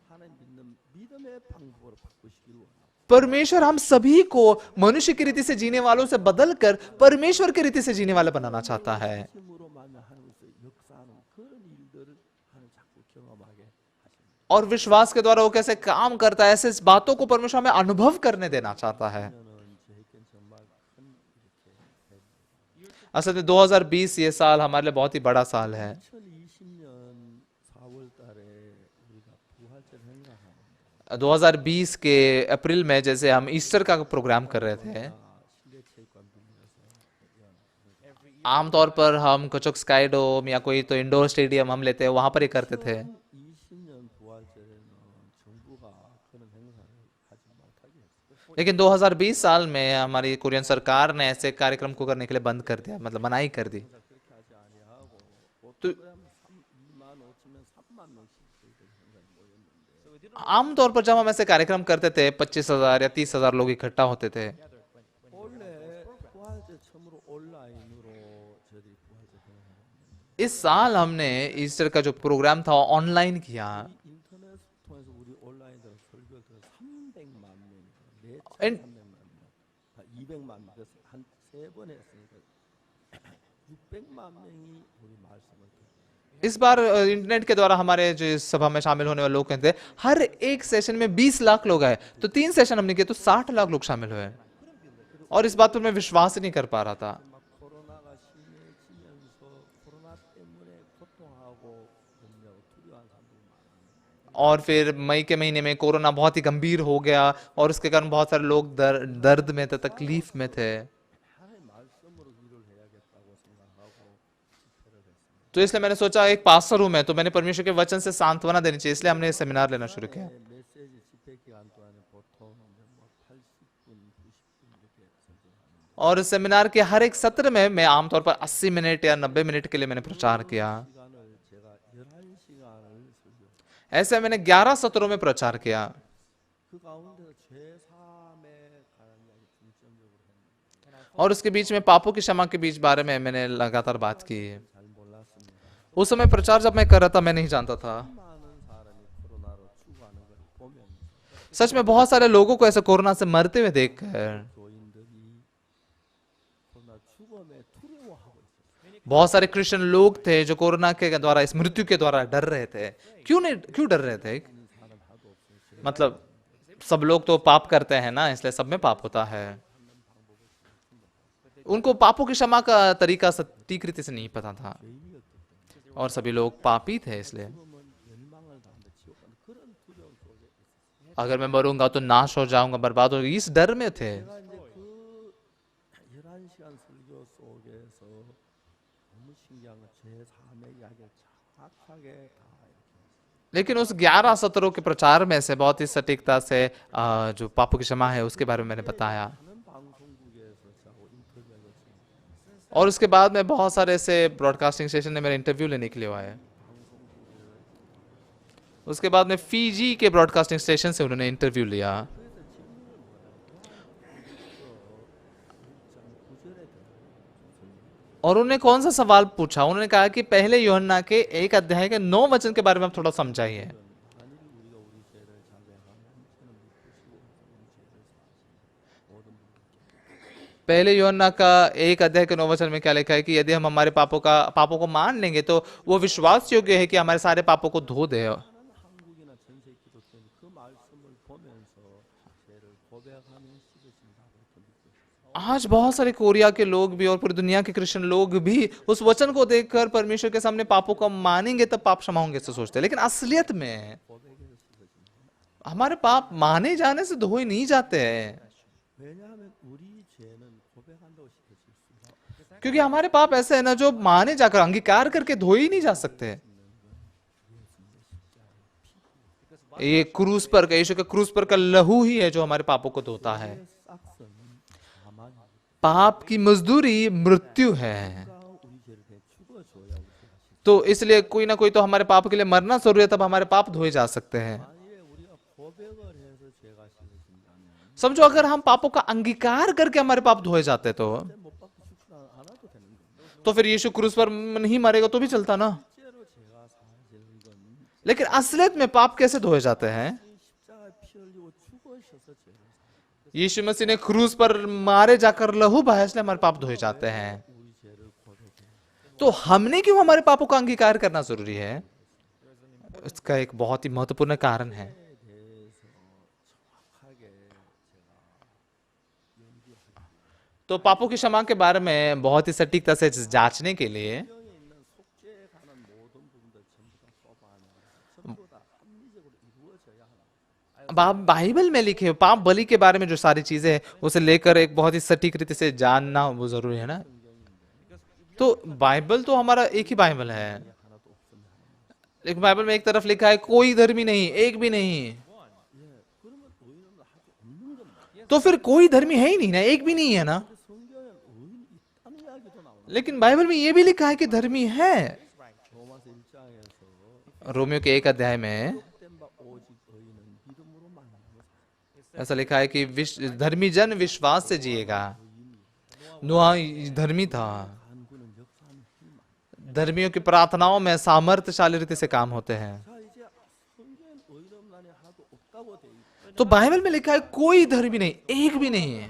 하나님 믿는 믿음의 방법으로 바꾸시기를 원합니다. परमेश्वर हम सभी को मनुष्य की रीति से जीने वालों से बदलकर परमेश्वर की रीति से जीने वाले बनाना चाहता है। 믿음으로 만나 하나님께서 역사하는 그런 일들을 하나님 자꾸 경험하게 하십니다. और विश्वास के द्वारा वो कैसे काम करता है, ऐसे इस बातों को परमेश्वर हमें अनुभव करने देना चाहता है। 저는 저에겐 정말 큰 이렇게 असल में 2020 ये साल हमारे लिए बहुत ही बड़ा साल है। 2020년 4월 달에 우리가 부활절 행사하는 2020 के अप्रैल में जैसे हम ईस्टर का प्रोग्राम कर रहे थे, 실내 체육관 빌려서 आमतौर पर हम कुछ स्काई डोम या कोई तो इंडोर स्टेडियम हम लेते हैं, वहां पर ही करते थे। 2020년 부활절에는 정부가 그런 행사를 하지 못하게 했어요. लेकिन 2020 साल में हमारी कोरियन सरकार ने ऐसे कार्यक्रम को करने के लिए बंद कर दिया, मतलब मनाही कर दी। 그렇게 하지 아니하고 तो 보통 2만 5천명 3만 명씩 저희들 행사에 모였는데 आमतौर पर जब हम ऐसे कार्यक्रम करते थे 25,000 या 30,000 लोग इकट्ठा होते थे। 원래 부활절 처음으로 온라인으로 저희들이 부활절 행사를 इस साल हमने ईस्टर का जो प्रोग्राम था ऑनलाइन किया। 이 인터넷 통해서 우리 온라인으로 설교를 들어 300만 명이 인- 300만 명, 200만 명, 그래서 한 세 번 했으니까 600만 명이 우리 말씀을 듣고 इस बार इंटरनेट के द्वारा हमारे जो इस सभा में शामिल होने वाले लोग कहते हैं, हर एक सेशन में 20 लाख लोग आए, तो 3 सेशन हमने किए तो 60 लाख लोग शामिल हुए। और इस बात पर मैं विश्वास ही नहीं कर पा रहा था। 막 코로나가 심해지면서 코로나 때문에 고통하고 염려하고 두려워하는 사람들이 많아요. और फिर मई के महीने में कोरोना बहुत ही गंभीर हो गया, और उसके कारण बहुत सारे लोग दर्द में थे, तकलीफ में थे। 하나님 말씀으로 위로를 해야겠다고 생각하고 집회를 했습니다. तो इसलिए मैंने सोचा, एक पास्टर हूं मैं, तो मैंने परमेश्वर के वचन से सांत्वना देनी चाहिए, इसलिए हमने ये सेमिनार लेना शुरू किया। 메시지 집회 기간 동안에 보통 뭐 80분, 90분 이렇게 설교하는데 और इस सेमिनार के हर एक सत्र में मैं आमतौर पर 80 मिनट या 90 मिनट के लिए मैंने प्रचार किया। 시간을 제가 11시간을 설교. ऐसे मैंने 11 सत्रों में प्रचार किया, 그 가운데서 죄 사함에 관한 이야기 중점적으로 했는데 और उसके बीच में पापों की क्षमा के बीच बारे में मैंने लगातार बात की। 잘 몰랐습니다. उस समय प्रचार जब मैं कर रहा था, मैं नहीं जानता था। 많은 사람이 코로나로 죽어가는 걸 보면서 सच में बहुत सारे लोगों को ऐसे कोरोना से मरते हुए देखकर 교인들이 코로나 죽음에 두려워하고 있었어요. बहुत सारे क्रिश्चियन लोग थे जो कोरोना के द्वारा, इस मृत्यु के द्वारा डर रहे थे। क्यों डर रहे थे? 사람 하도 없어요. मतलब सब लोग तो पाप करते हैं ना, इसलिए सब में पाप होता है। उनको पापों की क्षमा का तरीका सटीक रीति से नहीं पता था, 죄인이었기 때문에 और सभी लोग पापी थे, इसलिए 죽으면 멸망을 당한다, 지옥 간다, 그런 두려움 속에 있었어요. अगर मैं मरूंगा तो नाश हो जाऊंगा, बर्बाद हो, इस डर में थे। 제가 이제 그 11시간 설교 속에서 너무 신기한 건 제 삶의 이야기를 정확하게 다 이렇게 लेकिन उस 11 सत्रों के प्रचार में से बहुत ही सटीकता से जो पापों की क्षमा है उसके बारे में मैंने बताया। 많은 방송국에서 저하고 인터뷰를 했습니다. और उसके बाद में बहुत सारे ऐसे ब्रॉडकास्टिंग स्टेशन ने मेरा इंटरव्यू लेने के लिए आए। उसके बाद में फीजी के ब्रॉडकास्टिंग स्टेशन से उन्होंने इंटरव्यू लिया, और उन्होंने कौन सा सवाल पूछा? उन्होंने कहा कि पहले यूहन्ना के 1 अध्याय के 9 वचन के बारे में आप थोड़ा समझाइए। 만일 우리가 우리 죄를 자백하면 저는 믿으시고 우리 죄를 사하시는 모든 분들께 पहले यूहन्ना का 1 अध्याय के 9 वचन में क्या लिखा है कि यदि हम हमारे पापों को मान लेंगे तो वो विश्वास योग्य है कि हमारे सारे पापों को धो दे। 많은 한국이나 전 세계 기독교인이 그 말씀을 보면서 죄를 고백하는 시대신다고 이렇게 믿고 있어요. आज बहुत सारे कोरिया के लोग भी और पूरी दुनिया के क्रिश्चियन लोग भी उस वचन को देखकर परमेश्वर के सामने पापों को मानेंगे तब पाप क्षमा होंगे ऐसे सोचते हैं, लेकिन असलियत में 고백에서 씻어진다. हमारे पाप माने जाने से धोए नहीं जाते हैं, 왜냐하면 우리 죄는 고백한다고 씻어질 수가 없어요. क्योंकि हमारे पाप ऐसे है ना जो माने जाकर अंगीकार करके धोए ही नहीं जा सकते। ये क्रूस पर का, यीशु के क्रूस पर का लहू ही है जो हमारे पापों को धोता है। 싹서는 가만히 पाप की मजदूरी मृत्यु है, 우리 죄를 그냥 죽어줘야 우리 죄가 씻어. तो इसलिए कोई ना कोई तो हमारे पाप के लिए मरना जरूरी है, तब हमारे पाप धोए जा सकते हैं। 만일에 우리가 고백을 해서 죄가 씻어진다면 समझो अगर हम पापों का अंगीकार करके हमारे पाप धोए जाते 못 받고 죽지 않아도 되는 거예요. तो फिर यीशु क्रूस पर नहीं मरेगा तो भी चलता ना। 실제로 제가 사실 이건 लेकिन असलियत में पाप कैसे धोए जाते हैं? 십자가에 피 흘리고 죽으셔서 죄를 사하셨어요. यीशु मसीह ने क्रूस पर मारे जाकर लहू बहाया, इसलिए हमारे पाप धोए जाते हैं। 우리 죄를 고백해요. तो हमने क्यों हमारे पापों का अंगीकार करना जरूरी है? इसका एक बहुत ही महत्वपूर्ण कारण है। 대해서 정확하게 제가 연구하기. तो पापों की क्षमा के बारे में बहुत ही सटीकता से जांचने के लिए 성경에 있는 속죄에 관한 모든 부분들 전부 다 소반을 전부 다 합리적으로 이루어져야 하나. बाइबल में लिखे पाप बलि के बारे में जो सारी चीजें हैं उसे लेकर एक बहुत ही सटीक रीति से जानना वो जरूरी है ना। तो बाइबल तो हमारा एक ही बाइबल है, 하나도 없으면 하나. एक बाइबल में एक तरफ लिखा है कोई धर्मी नहीं, एक भी नहीं, 예, 그러면 의인은 하나도 없는 겁니다. तो फिर कोई धर्मी है ही नहीं ना, एक भी नहीं है ना। 성경에 의인이 있다는 이야기도 나오는. लेकिन बाइबल में ये भी लिखा है कि धर्मी है। 로마서 1장에서 रोमियो के 1 अध्याय में 된 바 오직 의인은 믿음으로 만나는 ऐसा लिखा है कि धर्मी जन विश्वास से जिएगा। नोआ धर्मी था, 간구는 역사하는 힘. धर्मियों की प्रार्थनाओं में सामर्थ्यशाली रीति से काम होते हैं। 자 이제 성경에 의인 없나니 하나도 없다고 돼 있고 तो बाइबल में लिखा है कोई धर्मी नहीं, एक भी नहीं है।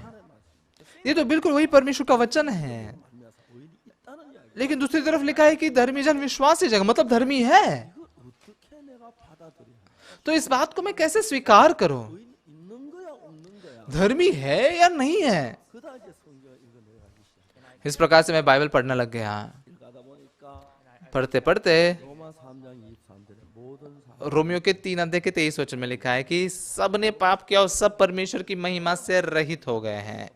ये तो बिल्कुल वही परमेश्वर का वचन है। 만나서 의인이 있다는 이야기. लेकिन दूसरी तरफ लिखा है कि धर्मी जन विश्वास से जगह, मतलब धर्मी है। 이거 어떻게 내가 받아들여야 해? तो इस बात को मैं कैसे स्वीकार करूं? 의인 있는 거야 없는 거야? धर्मी है या नहीं है? 그다 이제 성경 읽어 내려가기 시작. इस प्रकार से मैं बाइबल पढ़ने लग गया। 읽다 보니까 पढ़ते पढ़ते 로마 3장 23절에 모든 사람 रोमियो के 3 अध्याय के 23 वचन में लिखा है कि सबने पाप किया और सब परमेश्वर की महिमा से रहित हो गए हैं।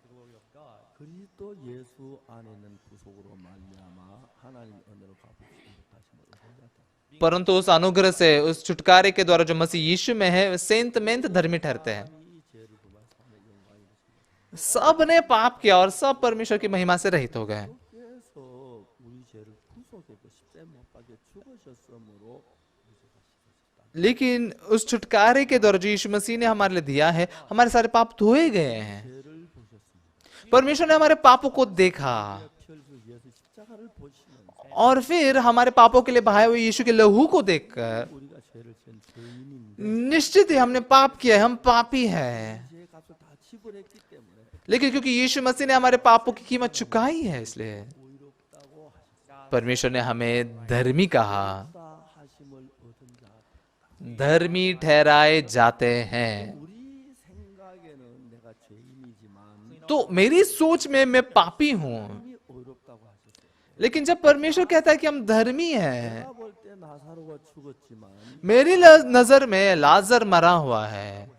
그리스도 예수 안에 있는 구속으로 말미암아 하나님 은혜로 갚으시고 다시 의롭다. परंतु उस अनुग्रह से, उस छुटकारे के द्वारा जो मसीह यीशु में है, सेंत मेंत धर्मी ठहरते हैं। 이 죄를 구할 사람의 영광이 되십니다. सबने पाप किया और सब परमेश्वर की महिमा से रहित हो गए। 그래서 우리 죄를 구속했고 십자가에 못 박혀 죽으셨으므로 लेकिन उस छुटकारे के द्वारा जो यीशु मसीह ने हमारे लिए दिया है, हमारे सारे पाप धोए गए हैं। 죄를 보셨습니다. परमेश्वर ने हमारे पापों को देखा 피흘리고 예수 십자가를 보시면서 और फिर हमारे पापों के लिए बहाए हुए यीशु के लहू को देखकर 우리가 죄를 지은 죄인인데 निश्चित ही हमने पाप किया है, हम पापी हैं। 죄의 값을 다 지불했기 때문에 लेकिन क्योंकि यीशु मसीह ने हमारे पापों की कीमत चुकाई है, इसलिए 의롭다고 하셨다. परमेश्वर ने हमें धर्मी कहा, 하심을 얻은 자. धर्मी ठहराए जाते हैं। 우리 생각에는 내가 죄인이지만 तो मेरी सोच में मैं पापी हूं, 하나님이 의롭다고 하셨어요. लेकिन जब परमेश्वर कहता है कि हम धर्मी हैं, 내가 볼 때 나사로가 죽었지만 मेरी नजर में लाजर मरा हुआ है,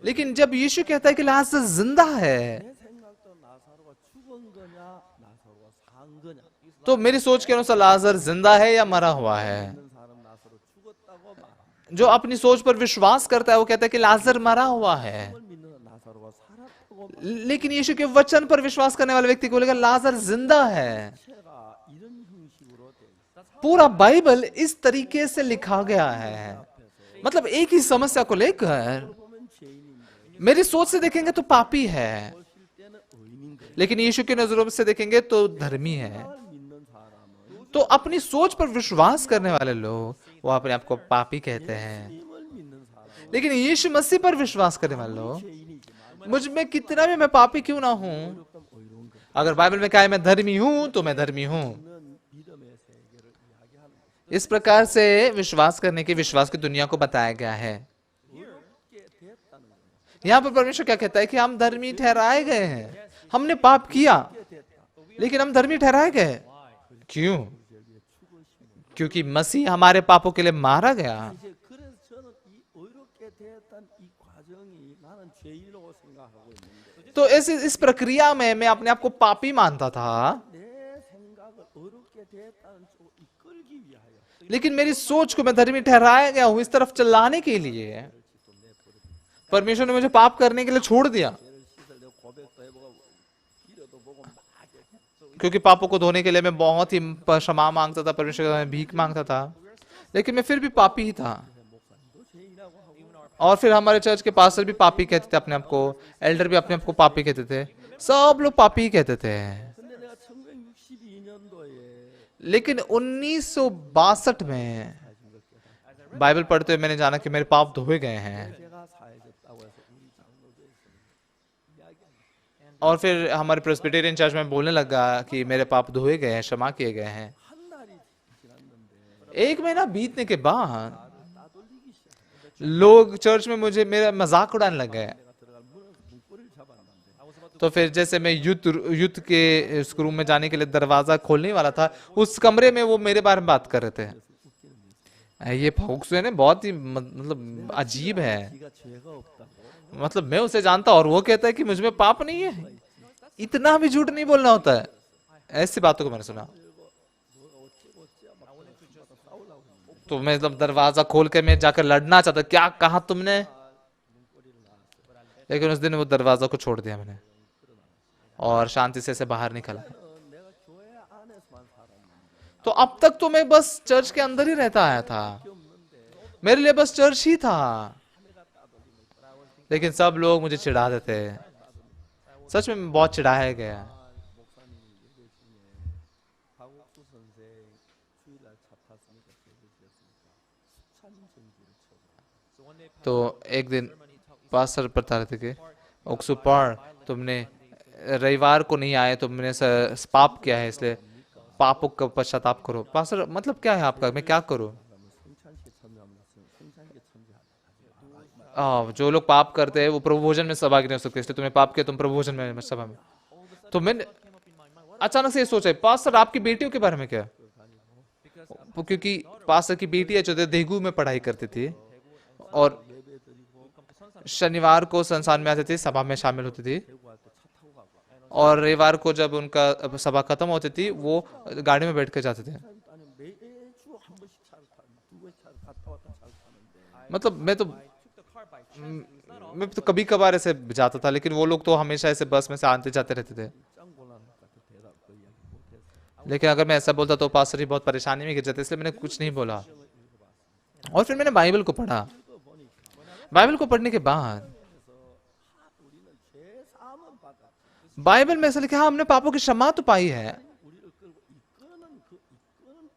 लेकिन जब यीशु कहता है कि लाजर जिंदा है, 내 생각도 나사로가 죽은 거냐 나사로가 산 거냐. तो मेरी सोच के अनुसार लाजर जिंदा है या मरा हुआ है। 있는 사람 나사로 죽었다고 말합니다. जो अपनी सोच पर विश्वास करता है वो कहता है कि लाजर मरा हुआ है, 그걸 믿는 나사로가 살았다고 लेकिन यीशु के वचन पर विश्वास करने वाले व्यक्ति को बोलेगा लाजर जिंदा है। 말체가 이런 형식으로 돼 있어요. पूरा बाइबल इस तरीके से लिखा गया है, मतलब एक ही समस्या को लेकर 보면 죄인인데 मेरी सोच से देखेंगे तो पापी है, 보실 때는 의인인 거예요. लेकिन यीशु की नजरों से देखेंगे तो धर्मी है। 그걸 믿는 사람은 तो अपनी सोच पर विश्वास करने वाले लोग वो अपने आप को पापी कहते हैं, 주님을 믿는 사람은 लेकिन यीशु मसीह पर विश्वास करने वाले लोग, 죄인이지만 मुझ में कितना भी मैं पापी क्यों ना हूं, 좀 의로운 거. अगर बाइबल में कहा है मैं धर्मी हूं तो मैं धर्मी हूं। 는 믿음의 세계를 이야기하는 거예요. इस प्रकार से विश्वास करने की, विश्वास की दुनिया को बताया गया है। 의롭게 됐다는 거예요. यहाँ पर परमेश्वर क्या कहता है कि हम धर्मी ठहराए गए हैं। हमने पाप किया लेकिन हम धर्मी ठहराए गए। क्यों? क्योंकि मसीह हमारे पापों के लिए मारा गया। 이제 그래서 저는 이 의롭게 됐다는 이 과정이 나는 죄인이라고 생각하고 있는데 तो इस प्रक्रिया में मैं अपने आप को पापी मानता था, 내 생각을 의롭게 됐다는 쪽으로 이끌기 위하여 लेकिन मेरी सोच को मैं धर्मी ठहराया गया हूं इस तरफ चलाने के लिए परमेश्वर ने मुझे पाप करने के लिए छोड़ दिया। 죄를 씻으려고 고백도 해보고 기도도 보고 막 했어. क्योंकि पापों को धोने के लिए मैं बहुत ही क्षमा मांगता था, परमेश्वर से भीख मांगता था, लेकिन मैं फिर भी पापी ही था। 목사님도 죄인이라고 하고 और फिर हमारे चर्च के पास्टर भी पापी कहते थे अपने आप को, एल्डर भी अपने आप को पापी कहते थे, सब लोग पापी ही कहते थे। 근데 내가 1962년도에 लेकिन 1962 में बाइबल पढ़ते हुए मैंने जाना कि मेरे पाप धोए गए हैं। 제가 사해졌다고 해서 우리 장로교에서 이야기합니다. और फिर हमारे प्रेस्बिटेरियन चर्च में बोलने लगा कि मेरे पाप धोए गए हैं, क्षमा किए गए हैं। 한 달이 지났는데 एक महीना बीतने के बाद 따돌리기 시작했어요. लोग चर्च में मुझे मेरा मजाक उड़ाने लग गए। 내가 들어갈 문에서 문고리를 잡았는데 तो फिर जैसे मैं युद्ध के उस रूम में जाने के लिए दरवाजा खोलने वाला था, उस कमरे में वो मेरे बारे में बात कर रहे थे। ये फोक्स है बहुत ही मतलब अजीब है। 네가 죄가 없다고 मतलब मैं उसे जानता और वो कहता है कि मुझ में पाप नहीं है। इतना भी झूठ नहीं बोलना होता है। ऐसी बातों को मैंने सुना। तो मैं मतलब दरवाजा खोल के मैं जाकर लड़ना चाहता, क्या कहा तुमने, लेकिन उस दिन वो दरवाजा को छोड़ दिया मैंने और शांति से बाहर निकला। 내가 교회 안에서만 살았는데 तो अब तक तो मैं बस चर्च के अंदर ही रहता आया था, मेरे लिए बस चर्च ही था। लेकिन सब लोग मुझे चिढ़ा देते, सच में मैं बहुत चिढ़ाया गया। 목사님 예배 중에 박옥수 선생 주일날 차 탔으니까 예배 드렸으니까 수찬 전기를 쳐서 तो एक दिन पास्टर बता रहे थे कि ओक्सुपार तुमने रविवार को नहीं आए, तुमने पाप किया है, इसलिए पापों का पश्चाताप करो। पास्टर मतलब क्या है आपका, मैं क्या करूं? 성찬식에 참여하면 성찬식에 참여하지 जो लोग पाप करते हैं वो प्रभु भोजन में सहभागी नहीं हो सकते, इसलिए तुमने पाप किया, तुम प्रभु भोजन में सभा में। तो मैंने अचानक से ये सोचा, पास्टर आपकी बेटियों के बारे में क्या? वो क्योंकि पास्टर की बेटी है जो देगू में पढ़ाई करती थी और शनिवार को संस्थान में आती थी, सभा में शामिल होती थी, और रविवार को जब उनका सभा खत्म होती थी वो गाड़ी में बैठ कर जाते थे। 아니 매주 한 번씩 차를 타, 두 번 차를 갔다 왔다 차를 타는데 मतलब मैं तो कभी कभार ऐसे जाता था, लेकिन वो लोग तो हमेशा ऐसे बस में से आते जाते रहते थे। 짱곤란 같은 대답 그 이야기 못했어. लेकिन अगर मैं ऐसा बोलता तो पास्टर जी बहुत परेशानी में गिर जाते, इसलिए मैंने कुछ नहीं बोला। और फिर मैंने बाइबल को पढ़ा। बाइबल को पढ़ने के बाद 우리는 죄 사함은 받아. बाइबल में ऐसा लिखा है हमने पापों की क्षमा तो पाई है, 우리를 끌고 이끄는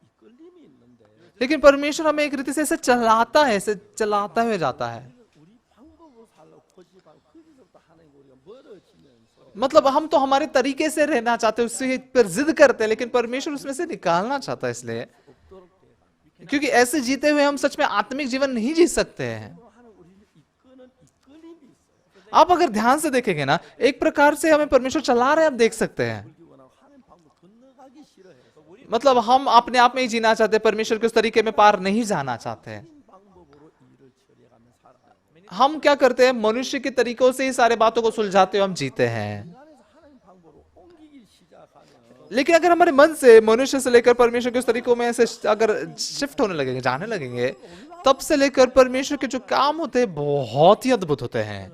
이끌림이 있는데 लेकिन परमेश्वर हमें एक रीति से ऐसे चलाता है, ऐसे चलाता हुए जाता है। 우리 방법으로 살려고 고집하고 거기서부터 하나님 우리가 멀어지면서 मतलब हम तो हमारे तरीके से रहना चाहते हैं, उससे पर जिद करते हैं, लेकिन परमेश्वर उसमें से निकालना चाहता है। इसलिए 없도록 돼가. क्योंकि ऐसे जीते हुए हम सच में आत्मिक जीवन नहीं जी सकते हैं। 하나님 우리를 이끄는 이끌림이 있어요. आप अगर ध्यान से देखेंगे ना, एक प्रकार से हमें परमेश्वर चला रहे हैं, आप देख सकते हैं। 우리 원하고 하나님 방법 건너가기 싫어해서 मतलब हम अपने आप में ही जीना चाहते हैं, परमेश्वर के उस तरीके में पार नहीं जाना चाहते हैं। 방법으로 일을 처리해가며 살아요. हम क्या करते हैं, मनुष्य के तरीकों से ही सारे बातों को सुलझाते हुए हम जीते हैं। 안에서 하나님 방법으로 옮기기 시작하면 लेकिन अगर हमारे मन से मनुष्य से लेकर परमेश्वर के उस तरीकों में ऐसे अगर शिफ्ट होने लगेंगे, जाने लगेंगे, तब से लेकर परमेश्वर के जो काम होते हैं बहुत ही अद्भुत होते हैं।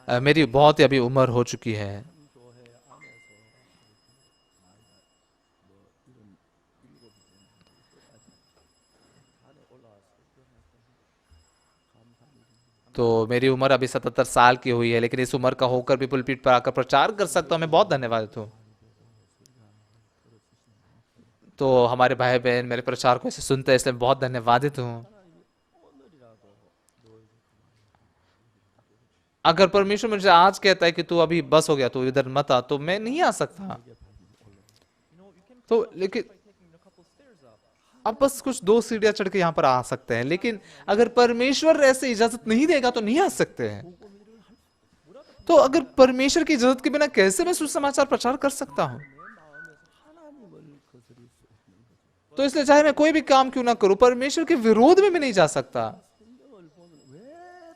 मेरी बहुत ही अभी उम्र हो चुकी है, तो मेरी उम्र अभी 77 साल की हुई है, लेकिन इस उम्र का होकर भी पुलपीठ पर आकर प्रचार कर सकता हूँ, मैं बहुत धन्यवाद हूँ। तो हमारे भाई बहन मेरे प्रचार को ऐसे सुनते हैं, इसलिए मैं बहुत धन्यवादित हूँ। अगर परमेश्वर मुझे आज कहता है कि तू अभी बस हो गया, तू इधर मत आ, तो मैं नहीं आ सकता। तो लेकिन आप बस कुछ 2 सीढ़ियां चढ़ के यहाँ पर आ सकते हैं, लेकिन अगर परमेश्वर ऐसे इजाजत नहीं देगा तो नहीं आ सकते हैं। तो अगर परमेश्वर की इजाजत के बिना कैसे मैं सुसमाचार प्रचार कर सकता हूँ? तो इसलिए चाहे मैं कोई भी काम क्यों ना करूं, परमेश्वर के विरोध में मैं नहीं जा सकता। 성경을 보면 왜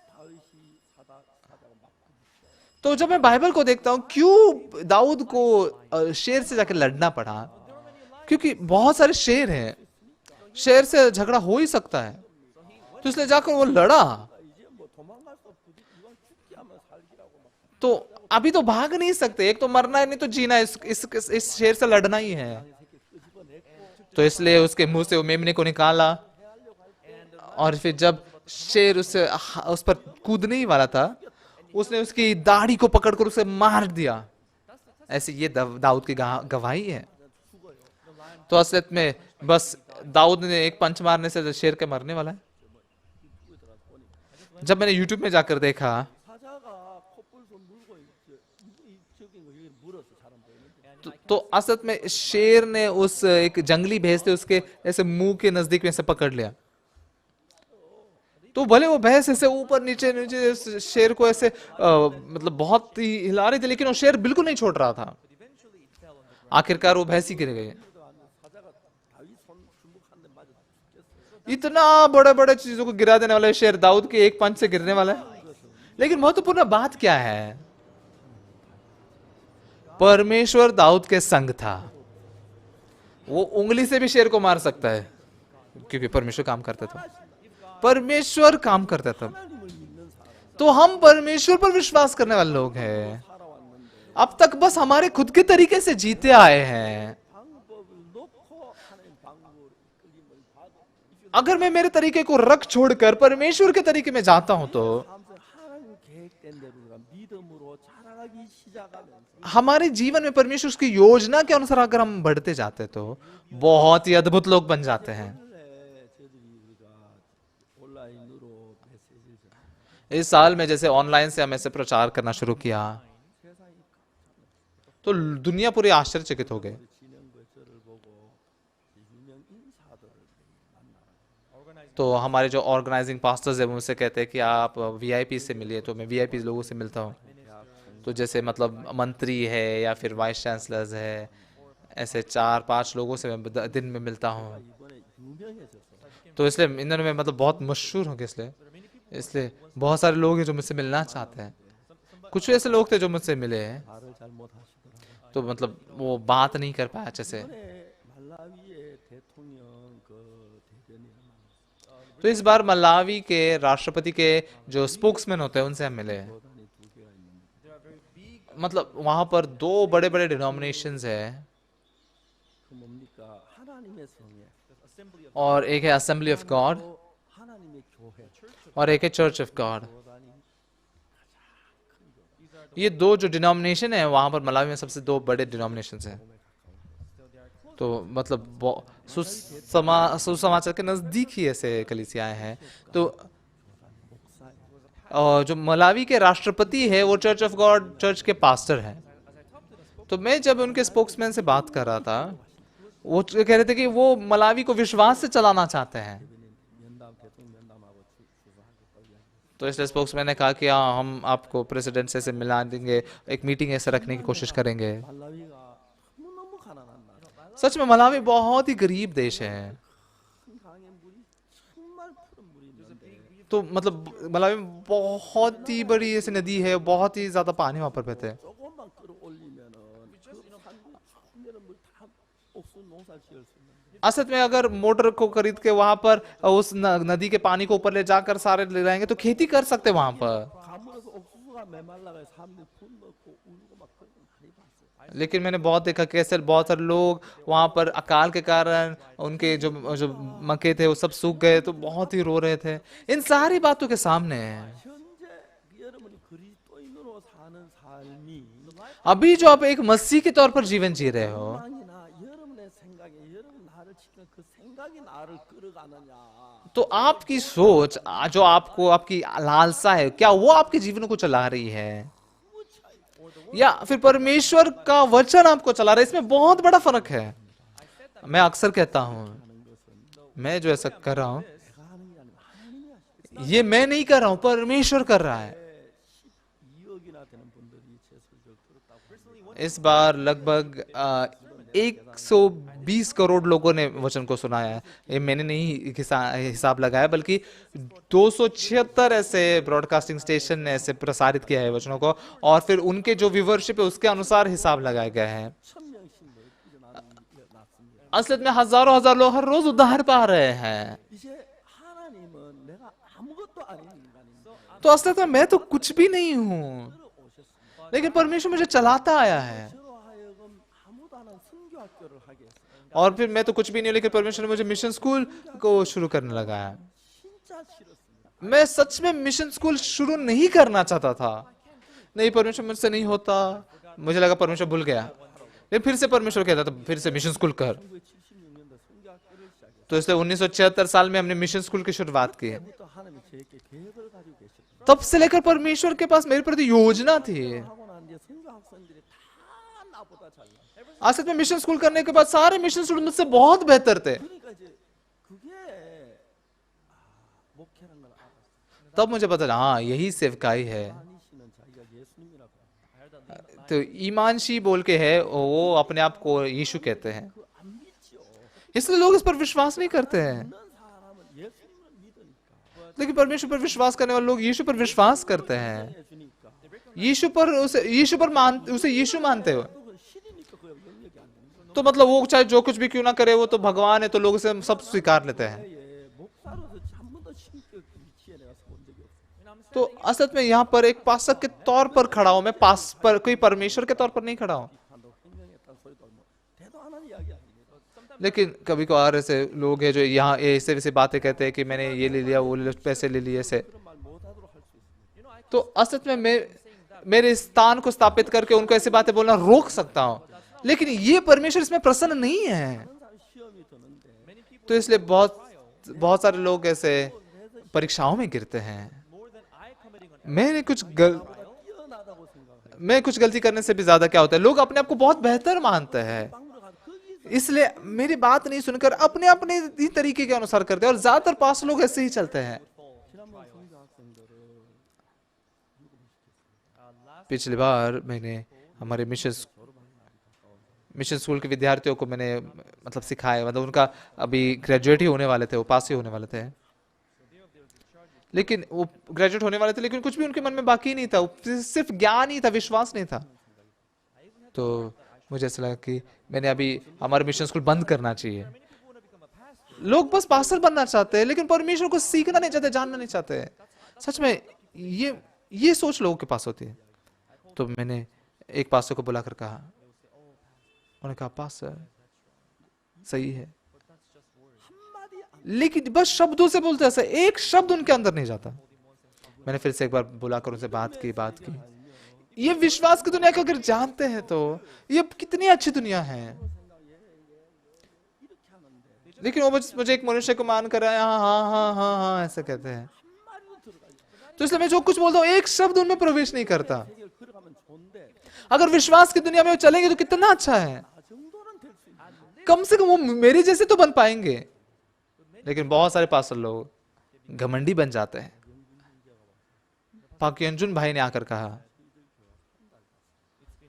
다윗이 사자가 막 तो जब मैं बाइबल को देखता हूँ, क्यों दाऊद को शेर से जाकर लड़ना पड़ा? क्योंकि बहुत सारे शेर हैं, शेर से झगड़ा हो ही सकता है, तो इसलिए जाकर वो लड़ा। 이제 뭐 도망갈 수 없고 이왕 죽게 하면 살기라고 막 तो अभी तो भाग नहीं सकते, एक तो मरना है नहीं तो जीना है, इस शेर से लड़ना ही है। तो इसलिए उसके मुंह से वो मेमने को निकाला और फिर जब शेर उस पर कूदने ही वाला था, उसने उसकी दाढ़ी को पकड़कर उसे मार दिया। ऐसे ये दाऊद की गवाही है। तो असलियत में बस दाऊद ने एक पंच मारने से शेर के मरने वाला है। जब मैंने यूट्यूब में जाकर देखा 사자가 콧불도 물고 적인 거 여기 물어서 사람 보이는데 तो असलियत में शेर ने उस एक जंगली भैंस थे उसके ऐसे मुंह के नजदीक में से पकड़ लिया। तो भले वो भैंस ऐसे ऊपर नीचे नीचे उस शेर को ऐसे मतलब बहुत ही हिला रही थी, लेकिन वो शेर बिल्कुल नहीं छोड़ रहा था। आखिरकार वो भैंस ही गिर गई। 사자가 다윗 손 주먹 한 대 맞아 죽겠어. इतना बड़े बड़े चीजों को गिरा देने वाला शेर दाऊद के एक पंच से गिरने वाला है। लेकिन महत्वपूर्ण बात क्या है? परमेश्वर दाऊद के संग था। वो उंगली से भी शेर को मार सकता है, क्योंकि परमेश्वर काम करता था। परमेश्वर काम करता था। 하나님을 믿는 사람 तो हम परमेश्वर पर विश्वास करने वाले लोग हैं। 살아왔는데 अब तक बस हमारे खुद के तरीके से जीते आए हैं। 방법을 놓고 하나님 방법을 끌림을 받아 अगर मैं मेरे तरीके को रख छोड़कर परमेश्वर के तरीके में जाता हूं तो 삶에서 하나님 계획된 대로 우리가 믿음으로 자라가기 시작하면서 हमारे जीवन में परमेश्वर उसकी योजना के अनुसार अगर हम बढ़ते जाते तो बहुत ही अद्भुत लोग बन जाते हैं। 원래 저들이 우리가 온라인으로 메시지를 전하는 इस साल में जैसे ऑनलाइन से हम ऐसे प्रचार करना शुरू किया 세상이 तो दुनिया पूरी आश्चर्यचकित हो गए। 진행부의 저를 보고 유명 인사들을 만나 तो हमारे जो ऑर्गेनाइजिंग पास्टर्स है वो मुझसे कहते हैं कि आप वीआईपी से मिलिए, तो मैं वीआईपी लोगों से मिलता हूँ। तो जैसे मतलब मंत्री है या फिर वाइस चांसलर्स है, ऐसे 4-5 लोगों से मैं दिन में मिलता हूँ। 이번에 유명해져서 तो इसलिए इन दिनों में मतलब बहुत मशहूर हो गए, इसलिए बहुत सारे लोग हैं जो मुझसे मिलना चाहते हैं। कुछ ऐसे लोग थे जो मुझसे मिले हैं, 말을 잘 못하시더라고요. तो मतलब वो बात नहीं कर पाया अच्छे से। 이번에 말라위의 대통령 그 대변인 तो इस बार मलावी के राष्ट्रपति के जो स्पोक्समैन होते हैं उनसे हम मिले हैं। 교단이 두 개가 있는데 मतलब वहां पर 2 बड़े बड़े डिनोमिनेशंस है, 그 뭡니까 하나님의 성회 और एक है असेंबली ऑफ गॉड 또 하나님의 교회 और एक है चर्च ऑफ गॉड। 교단이 ये 2 जो डिनोमिनेशन है वहां पर मलावी में सबसे 2 बड़े डिनोमिनेशंस हैं। तो मतलब सुसमाचार के नजदीक ही ऐसे कलीसियाएं हैं। तो और जो मलावी के राष्ट्रपति है वो चर्च ऑफ गॉड चर्च के पास्टर हैं। तो मैं जब उनके स्पोक्समैन से बात कर रहा था, वो कह रहे थे कि वो मलावी को विश्वास से चलाना चाहते हैं। 면담 대통령 면담하고 주소하고 빨리 하고 तो इसलिए स्पोक्समैन ने कहा कि हाँ, हम आपको प्रेसिडेंट से मिला देंगे, एक मीटिंग ऐसे रखने की कोशिश करेंगे। 말라위가 너무너무 가난한 나라 सच में मलावी बहुत ही गरीब देश है। 큰 강에 물이 정말 푸른 물이 있는데 तो मतलब मलावी में बहुत ही बड़ी ऐसी नदी है, बहुत ही ज्यादा पानी वहां पर बहते हैं। 조금만 끌어올리면은 그 산내는 물다 옥수 농사 지을 수 있는데 असल में अगर मोटर को खरीद के वहां पर उस नदी के पानी को ऊपर ले जाकर सारे ले जाएंगे तो खेती कर सकते हैं वहां पर। 가물어서 옥수수가 메말라가 사람들이 분 먹고 울고 막 그런 거 많이 봤어요. लेकिन मैंने बहुत देखा कैसे बहुत सारे लोग वहां पर अकाल के कारण उनके जो जो मक्के थे वो सब सूख गए, तो बहुत ही रो रहे थे। इन सारी बातों के सामने 현재 여러분이 그리스도인으로 사는 삶이 अभी जो आप एक मसीह के तौर पर जीवन जी रहे हो, 소망이나 여러분의 생각에 여러분 나를 지키는 그 생각이 나를 끌어가느냐 तो आपकी सोच जो आपको आपकी लालसा है, क्या वो आपके जीवन को चला रही है या फिर परमेश्वर का वचन आपको चला रहा है? इसमें बहुत बड़ा फर्क है। मैं अक्सर कहता हूँ, मैं जो ऐसा कर रहा हूँ 내가 하는 게 아니라 하나님이 하시겠다. ये मैं नहीं कर रहा हूँ, परमेश्वर कर रहा है। 12억이나 되는 분들이 제 설교를 들었다고 합니다. इस बार लगभग 120 करोड़ लोगों ने वचन को सुनाया है। ये मैंने नहीं हिसाब लगाया, बल्कि 276 ऐसे ब्रॉडकास्टिंग स्टेशन ने ऐसे प्रसारित किया है वचनों को, और फिर उनके जो व्यूवरशिप है उसके अनुसार हिसाब लगाया गया है। 1000명씩 일어났습니다. असलियत में हजारों हजार लोग हर रोज उद्धार पा रहे हैं। 이제 하나님은 내가 아무것도 아닌 인간입니다. तो असलियत में मैं तो कुछ भी नहीं हूँ, 오셨습니다. लेकिन परमेश्वर मुझे चलाता आया है। 저로 하여금 아무도 안 한 선교학교를 하게 했어요. और फिर मैं तो कुछ भी नहीं हूँ, लेकिन परमेश्वर ने मुझे मिशन स्कूल को शुरू करने लगा है। 진짜 싫었습니다. मैं सच में मिशन स्कूल शुरू नहीं करना चाहता था। नहीं, परमेश्वर मुझसे नहीं होता, मुझे लगा परमेश्वर भूल गया। लेकिन फिर से परमेश्वर कहता था फिर से मिशन स्कूल कर। 1976년도 성교학교를 시작했어요. तो इसलिए 1976 साल में हमने मिशन स्कूल की शुरुआत की है। 그때부터 하나님이 저에게 계획을 가지고 계셨어요. तब से लेकर परमेश्वर के पास मेरे प्रति योजना थी। 하고 난 뒤에 성교 학생들이 다 나보다 잘나. असल में मिशन स्कूल करने के बाद सारे मिशन स्टूडेंट मुझसे बहुत बेहतर थे। 그러니까 이제 그게 목회란 걸 알았어요. तब मुझे पता चला हाँ यही सेवकाई है। 아니시는 자기가 예수님이라고 해요. तो ईमानशी बोल के है वो अपने आप को यीशु कहते हैं, 안 믿지요. इसलिए लोग इस पर विश्वास नहीं करते हैं। 믿는 사람은 예수님을 믿으니까. लेकिन परमेश्वर पर विश्वास करने वाले लोग यीशु पर विश्वास करते हैं। 해주니까. यीशु पर उसे यीशु मानते हो। 그건 신이니까 그 영역이 안 되는 거예요. तो मतलब वो चाहे जो कुछ भी क्यों ना करे वो तो भगवान है, तो लोग उसे सब स्वीकार लेते हैं। 예, 목사로서 한 번도 신격 위치에 내가 본 적이 없어요. तो असल में यहाँ पर एक पासक के तौर पर खड़ा हूं मैं, पास पर कोई परमेश्वर के तौर पर नहीं खड़ा हूं। 비판도 횡령했다는 소리도 뭐 대도 안 하는 이야기 아닙니다. लेकिन कभी कभार ऐसे लोग हैं जो यहाँ ऐसे वैसे बातें कहते हैं कि मैंने ये ले लिया, वो ले लिया, पैसे ले लिए ऐसे। 그런 말 못하도록 할 수 있습니다. तो असल में मैं मेरे स्थान को स्थापित करके उनको ऐसी बातें बोलना रोक सकता हूँ, लेकिन ये परमेश्वर इसमें प्रसन्न नहीं है। 다른 사람 시험이 드는데 तो इसलिए बहुत सारे लोग ऐसे परीक्षाओं में गिरते हैं। मैंने 뛰어나다고 생각해요. मैं कुछ गलती करने से भी ज्यादा क्या होता है, लोग अपने आप को बहुत बेहतर मानते हैं, 빵으로 가 거기서 इसलिए मेरी बात नहीं सुनकर अपने अपने ही तरीके के अनुसार करते हैं, और ज्यादातर पास लोग ऐसे ही चलते हैं। 지난번 성교 학생들을 पिछली बार मैंने हमारे मिशन स्कूल के विद्यार्थियों को मैंने मतलब सिखाया, मतलब उनका अभी ग्रेजुएट ही होने वाले थे, वो पास ही होने वाले थे, लेकिन वो ग्रेजुएट होने वाले थे लेकिन कुछ भी उनके मन में बाकी नहीं था, सिर्फ ज्ञान ही था, विश्वास नहीं था। तो मुझे ऐसा लगा कि मैंने अभी हमारा मिशन स्कूल बंद करना चाहिए। लोग बस पास्टर बनना चाहते हैं लेकिन परमेश्वर को सीखना नहीं चाहते, जानना नहीं चाहते। सच में ये सोच लोगों के पास होती है। तो मैंने एक पास्टर को बुलाकर कहा, उन्होंने कहा पास्टर सही है, लेकिन बस शब्दों से बोलते ऐसा, एक शब्द उनके अंदर नहीं जाता। मैंने फिर से एक बार बुलाकर उनसे बात की। ये विश्वास की दुनिया को अगर जानते हैं तो ये कितनी अच्छी दुनिया है, लेकिन वो मुझे एक मनुष्य को मान कर हाँ हाँ हाँ हाँ हाँ ऐसा कहते हैं। तो इसलिए मैं जो कुछ बोलता हूँ एक शब्द उनमें प्रवेश नहीं करता। 세계를 걸어가면 좋은데 अगर विश्वास की दुनिया में वो चलेंगे तो कितना अच्छा है, 정도는 될 수 있는데 कम से कम वो मेरे जैसे तो बन पाएंगे। लेकिन बहुत सारे पास्टर लोग घमंडी बन जाते हैं। पाक यंजुन भाई ने आकर कहा,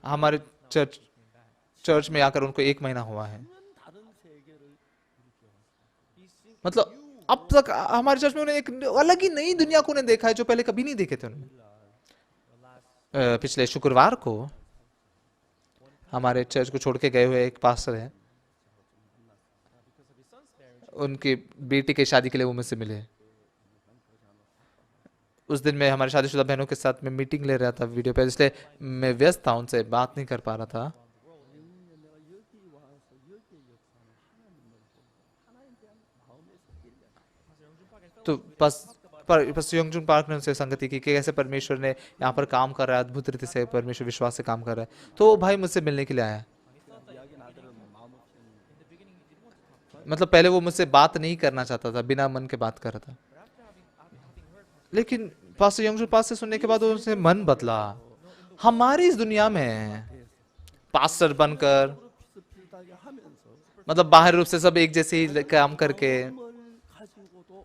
हमारे चर्च में आकर उनको 1 महीना हुआ है, 다른 세계를 मतलब अब तक हमारे चर्च में उन्हें एक अलग ही नई दुनिया को उन्हें देखा है जो पहले कभी नहीं देखे थे उन्होंने। पिछले शुक्रवार को हमारे चर्च को छोड़ के गए हुए एक पास्टर है, उनकी बेटी की शादी के लिए वो मुझसे मिले। उस दिन मैं हमारे शादीशुदा बहनों के साथ में मीटिंग ले रहा था वीडियो पे, इसलिए मैं व्यस्त था, उनसे बात नहीं कर पा रहा था। तो बस यंगजुन पार्क ने उनसे संगति की कि कैसे परमेश्वर ने यहाँ पर काम कर रहा है, अद्भुत रीति से परमेश्वर विश्वास से काम कर रहा है। तो वो भाई मुझसे मिलने के लिए आया। 이야기 나들은 마음 없이 मतलब पहले वो मुझसे बात नहीं करना चाहता था, बिना मन के बात कर रहा था, लेकिन पास्टर यंगजुन पास से सुनने के बाद उनसे मन बदला। हमारी इस दुनिया में पास्टर बनकर 비슷비슷하게 하면서 मतलब बाहरी रूप से सब एक जैसे ही काम करके 을 가지고도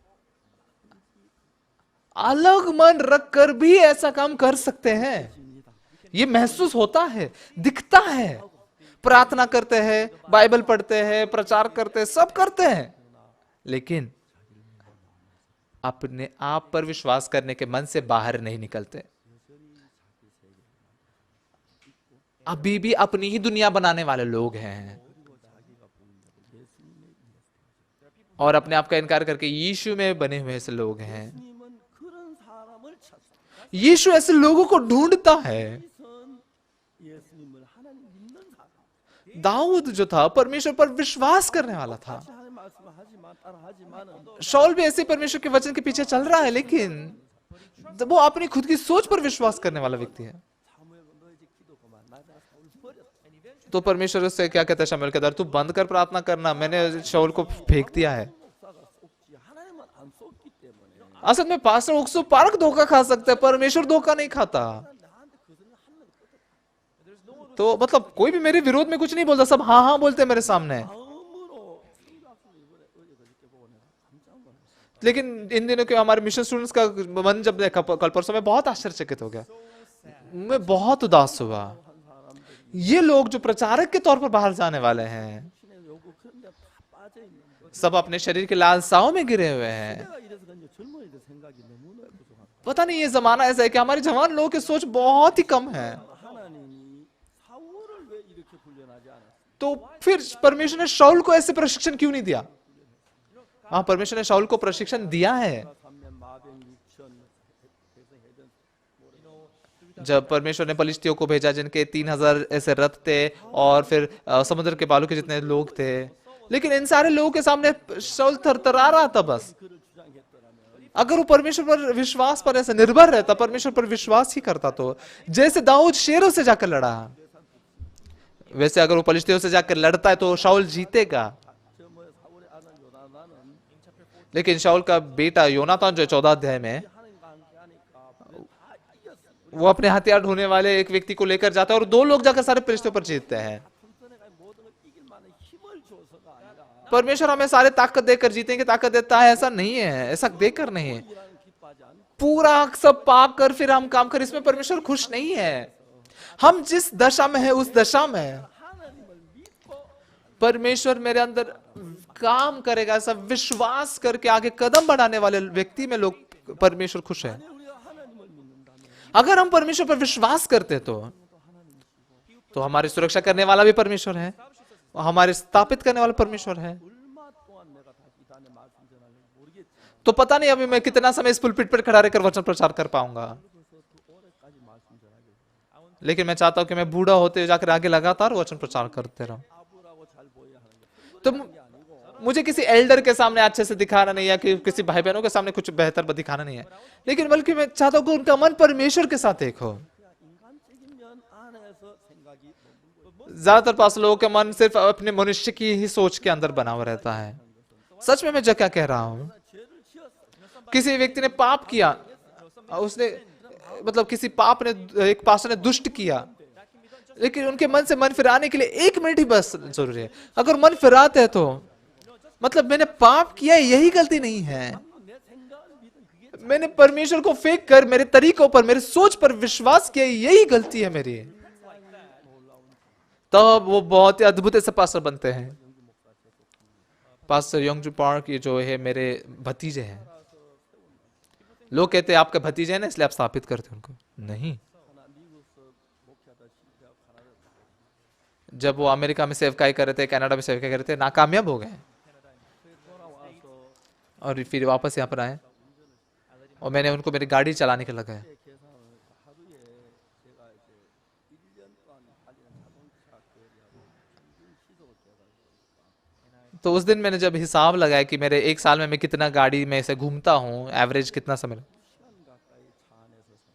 अलग मन रख कर भी ऐसा काम कर सकते हैं। ये महसूस होता है, दिखता है। प्रार्थना करते हैं, बाइबल पढ़ते हैं, प्रचार करते हैं, सब करते हैं, लेकिन अपने आप पर विश्वास करने के मन से बाहर नहीं निकलते। अभी भी अपनी ही दुनिया बनाने वाले लोग हैं और अपने आप का इनकार करके यीशु में बने हुए ऐसे लोग हैं। 예수님은 그런 사람을 찾습니다. यीशु ऐसे लोगों को ढूंढता है। 선 예수님을 하나님 믿는 사람 दाऊद जो था परमेश्वर पर विश्वास करने वाला था, 같이 하나님 말씀하지만 따라하지만은 शाऊल भी ऐसे परमेश्वर के वचन के पीछे चल रहा है, लेकिन वो अपनी खुद की सोच पर विश्वास करने वाला व्यक्ति है। 사무엘 너 이제 기도 그만 나 내가 사울 버렸다. तो परमेश्वर उससे क्या कहता है शमूएल के दर, तू बंद कर प्रार्थना करना, मैंने शाऊल को फेंक दिया है। 목사가 속지 하나님은 안 속기 때문에 असल में पास्टर ओक्सो पार्क धोखा खा सकता है, परमेश्वर धोखा नहीं खाता। 나한테 그들은 하면 끄덕. तो मतलब कोई भी मेरे विरोध में कुछ नहीं बोलता, सब हाँ हाँ बोलते हैं मेरे सामने। 마음으로 생각을 이번에 어제 그저께 보고 내가 깜짝 놀랐어. लेकिन इन दिनों के हमारे मिशन स्टूडेंट्स का मन जब देखा कल परसों में बहुत आश्चर्यचकित हो गया, मैं बहुत उदास हुआ। ये लोग जो प्रचारक के तौर पर बाहर जाने वाले हैं, 신의 요구 그런 데 다 빠져 있는 거. सब अपने शरीर के लालसाओं में गिरे हुए हैं। 내가 이래서 그런지 젊은이들 생각이 너무나 부족한. पता नहीं ये जमाना ऐसा है कि हमारे जवान लोगों की सोच बहुत ही कम है। 하나님이 사울을 왜 이렇게 훈련하지 않았어? तो फिर परमेश्वर ने शाऊल को ऐसे प्रशिक्षण क्यों नहीं दिया? हाँ, परमेश्वर ने शाऊल को प्रशिक्षण दिया है। 3년 마병 6천 해서 해전 जब परमेश्वर ने पलिश्तियों को भेजा जिनके 3000 ऐसे रथ थे और फिर समुद्र के बालू के जितने लोग थे, लेकिन इन सारे लोगों के सामने शाऊल थरथरा रहा था बस। 그를 주장했더라면 अगर वो परमेश्वर पर विश्वास पर ऐसे निर्भर रहता, परमेश्वर पर विश्वास ही करता, तो जैसे दाऊद शेरों से जाकर लड़ा, वैसे अगर वो पलिश्तियों से जाकर लड़ता है तो शाऊल जीतेगा। 저 뭐 사울의 아들 요나단은 लेकिन शाऊल का बेटा योनातान जो 14 अध्याय में, 하나님과 함께 하니까 다 이겼어. वो अपने हथियार ढोने वाले एक व्यक्ति को लेकर जाता है और 2 लोग जाकर सारे फरिश्तों पर जीतते हैं। 튼튼해가 모든 걸 이길 만한 힘을 줘서가 아니라 परमेश्वर हमें सारे ताकत देकर जीतेंगे, ताकत देता है ऐसा नहीं है, ऐसा देकर नहीं है। 이라는 기뻐하지 않고 पूरा सब पाकर फिर हम काम कर, इसमें परमेश्वर खुश नहीं है। हम जिस दशा में है उस दशा में 하나님을 믿고 परमेश्वर मेरे अंदर काम करेगा, ऐसा विश्वास करके आगे कदम बढ़ाने वाले व्यक्ति में लोग परमेश्वर खुश है। 우리가 하나님을 믿는다면 अगर हम परमेश्वर पर विश्वास करते तो हमारी सुरक्षा करने वाला भी परमेश्वर है, और हमारे स्थापित करने वाला परमेश्वर है। 얼마 동안 내가 다시 이 단에 말씀 전하는지 모르겠지. तो पता नहीं अभी मैं कितना समय इस पुलपिट पर खड़ा रहकर वचन प्रचार कर पाऊंगा, 그래서 그 오래까지 말씀 전하게. लेकिन मैं चाहता हूं कि मैं बूढ़ा होते जाकर आगे लगातार वचन प्रचार करते रहूं। 아부라고 잘 보여야 하는 거. तो मुझे किसी एल्डर के सामने अच्छे से दिखाना नहीं है, कि किसी भाई बहनों के सामने कुछ बेहतर दिखाना नहीं है, लेकिन बल्कि मैं चाहता हूं कि उनका मन परमेश्वर के साथ एक हो। 그냥 인간적인 면 안에서 생각이 머물고 있고 ज्यादातर पास लोगों का मन सिर्फ अपने मनुष्य की ही सोच के अंदर बना हुआ रहता है। सच में मैं जो क्या कह रहा हूं, 죄를 지었어. किसी व्यक्ति ने पाप किया, उसने मतलब किसी पाप ने, एक पास्टर ने दुष्ट किया, लेकिन उनके मन से मन फिराने के लिए 1 मिनट ही बस जरूरी है। अगर मन फिराते हैं तो मतलब मैंने पाप किया, यही गलती नहीं है। 내 생각을 믿은 그게 मैंने परमेश्वर को फेंक कर मेरे तरीकों पर, मेरे सोच पर विश्वास किया, यही गलती है मेरी। तब वो बहुत ही अद्भुत ऐसे पास्टर बनते हैं। पास्टर योंगजू पार्क, ये जो है मेरे भतीजे हैं। लोग कहते हैं आपके भतीजे हैं ना इसलिए आप स्थापित करते हैं उनको। नहीं, 하나 미국에서 목회하다 실패하고 가나다 जब वो अमेरिका में सेवकाई कर रहे थे, कनाडा में सेवकाई कर रहे थे, नाकामयाब हो गए 돌아와서 और फिर वापस यहाँ पर आए और मैंने उनको मेरी गाड़ी चलाने के लगाया। 계산을 하루에 제가 이제 1년 동안 달리는 자동차 거리하고 평균 시속을 계산했어요. तो उस दिन मैंने जब हिसाब लगाया कि मेरे 1 साल में मैं कितना गाड़ी में से घूमता हूँ, एवरेज कितना समय, 시간 가까이 차 안에서 서.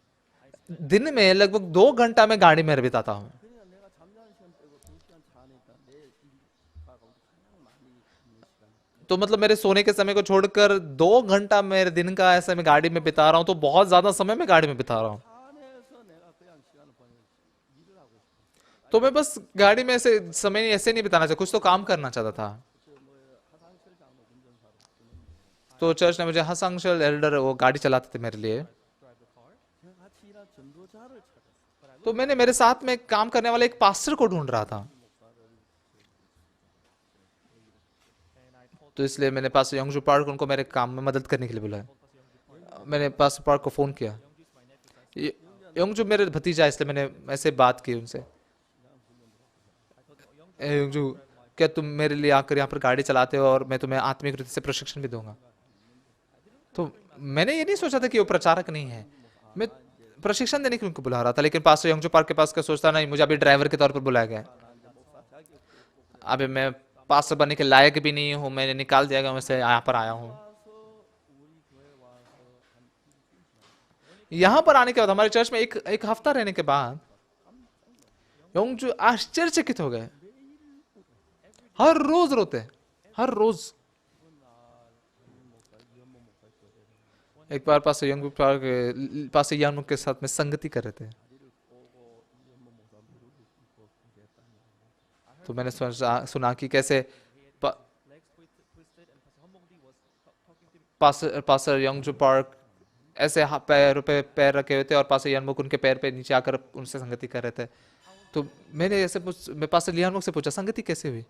दिन में लगभग 2 घंटा में गाड़ी में बिताता हूँ। 그러니까 내가 잠자는 시간 빼고 2시간 차 안에 있다. 내 일가가 가장 많이 있는 시간. तो मतलब मेरे सोने के समय को छोड़कर 2 घंटा मेरे दिन का ऐसे मैं गाड़ी में बिता रहा हूँ, तो बहुत ज्यादा समय मैं गाड़ी में बिता रहा हूँ। 차 안에서 내가 그냥 시간을 보내는 일을 하고 싶어. तो मैं बस गाड़ी में ऐसे समय ऐसे नहीं बिताना चाहता, कुछ तो काम करना चाहता था। 뭐 하상철 장로 운전사로 तो चर्च ने मुझे हसंशल एल्डर वो गाड़ी चलाते थे मेरे लिए, 제가 같이 일한 전도자를 찾았어요. तो मैंने मेरे साथ में काम करने वाले एक पास्टर को ढूंढ रहा था। तो इसलिए मैंने पास्टर योंगजू पार्क उनको मेरे काम में मदद करने के लिए बुलाया। मैंने पास्टर पार्क को फोन किया, योंगजू मेरे भतीजा है, इसलिए मैंने ऐसे बात की उनसे, योंगजू क्या तुम मेरे लिए आकर यहाँ पर गाड़ी चलाते हो और मैं तुम्हें आत्मिक रीति से प्रशिक्षण भी दूंगा। तो मैंने ये नहीं सोचा था कि वो प्रचारक नहीं है, मैं प्रशिक्षण देने के लिए उनको बुला रहा था। लेकिन पास्टर योंगजू पार्क के पास क्या सोचता, नहीं मुझे अभी ड्राइवर के तौर पर बुलाया गया है, अभी मैं पास्टर बनने के लायक भी नहीं हूँ, मैंने निकाल दिया गया, मैं से यहाँ पर आया हूँ। यहाँ पर आने के बाद हमारे चर्च में एक हफ्ता रहने के बाद योंगजू आश्चर्यचकित हो गए। हर रोज रोते, हर रोज। एक बार पास यंग पास यान के साथ में संगति कर रहे थे, तो मैंने सुना कि कैसे पास्टर यंगजू पार्क ऐसे पैर पे पैर रखे हुए थे और पास्टर यानमुख उनके पैर पे नीचे आकर उनसे संगति कर रहे थे। तो मैंने ऐसे मैं पास्टर लियानमुख से पूछा संगति कैसे हुई,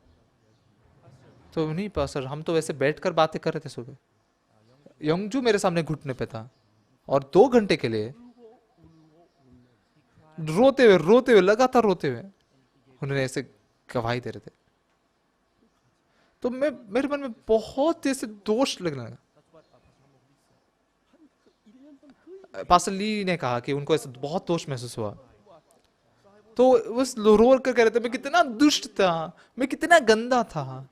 तो नहीं पास्टर हम तो वैसे बैठकर बातें कर रहे थे सुबह। यंगजू मेरे सामने घुटने पे था और 2 घंटे के लिए रोते हुए लगातार रोते हुए उन्होंने ऐसे गवाही दे रहे थे। तो मेरे मन में बहुत ऐसे दोष लगने लगा। पास्टर ली ने कहा कि उनको ऐसे बहुत दोष महसूस हुआ, तो उस रो कर कह रहे थे मैं कितना दुष्ट था, मैं कितना गंदा था,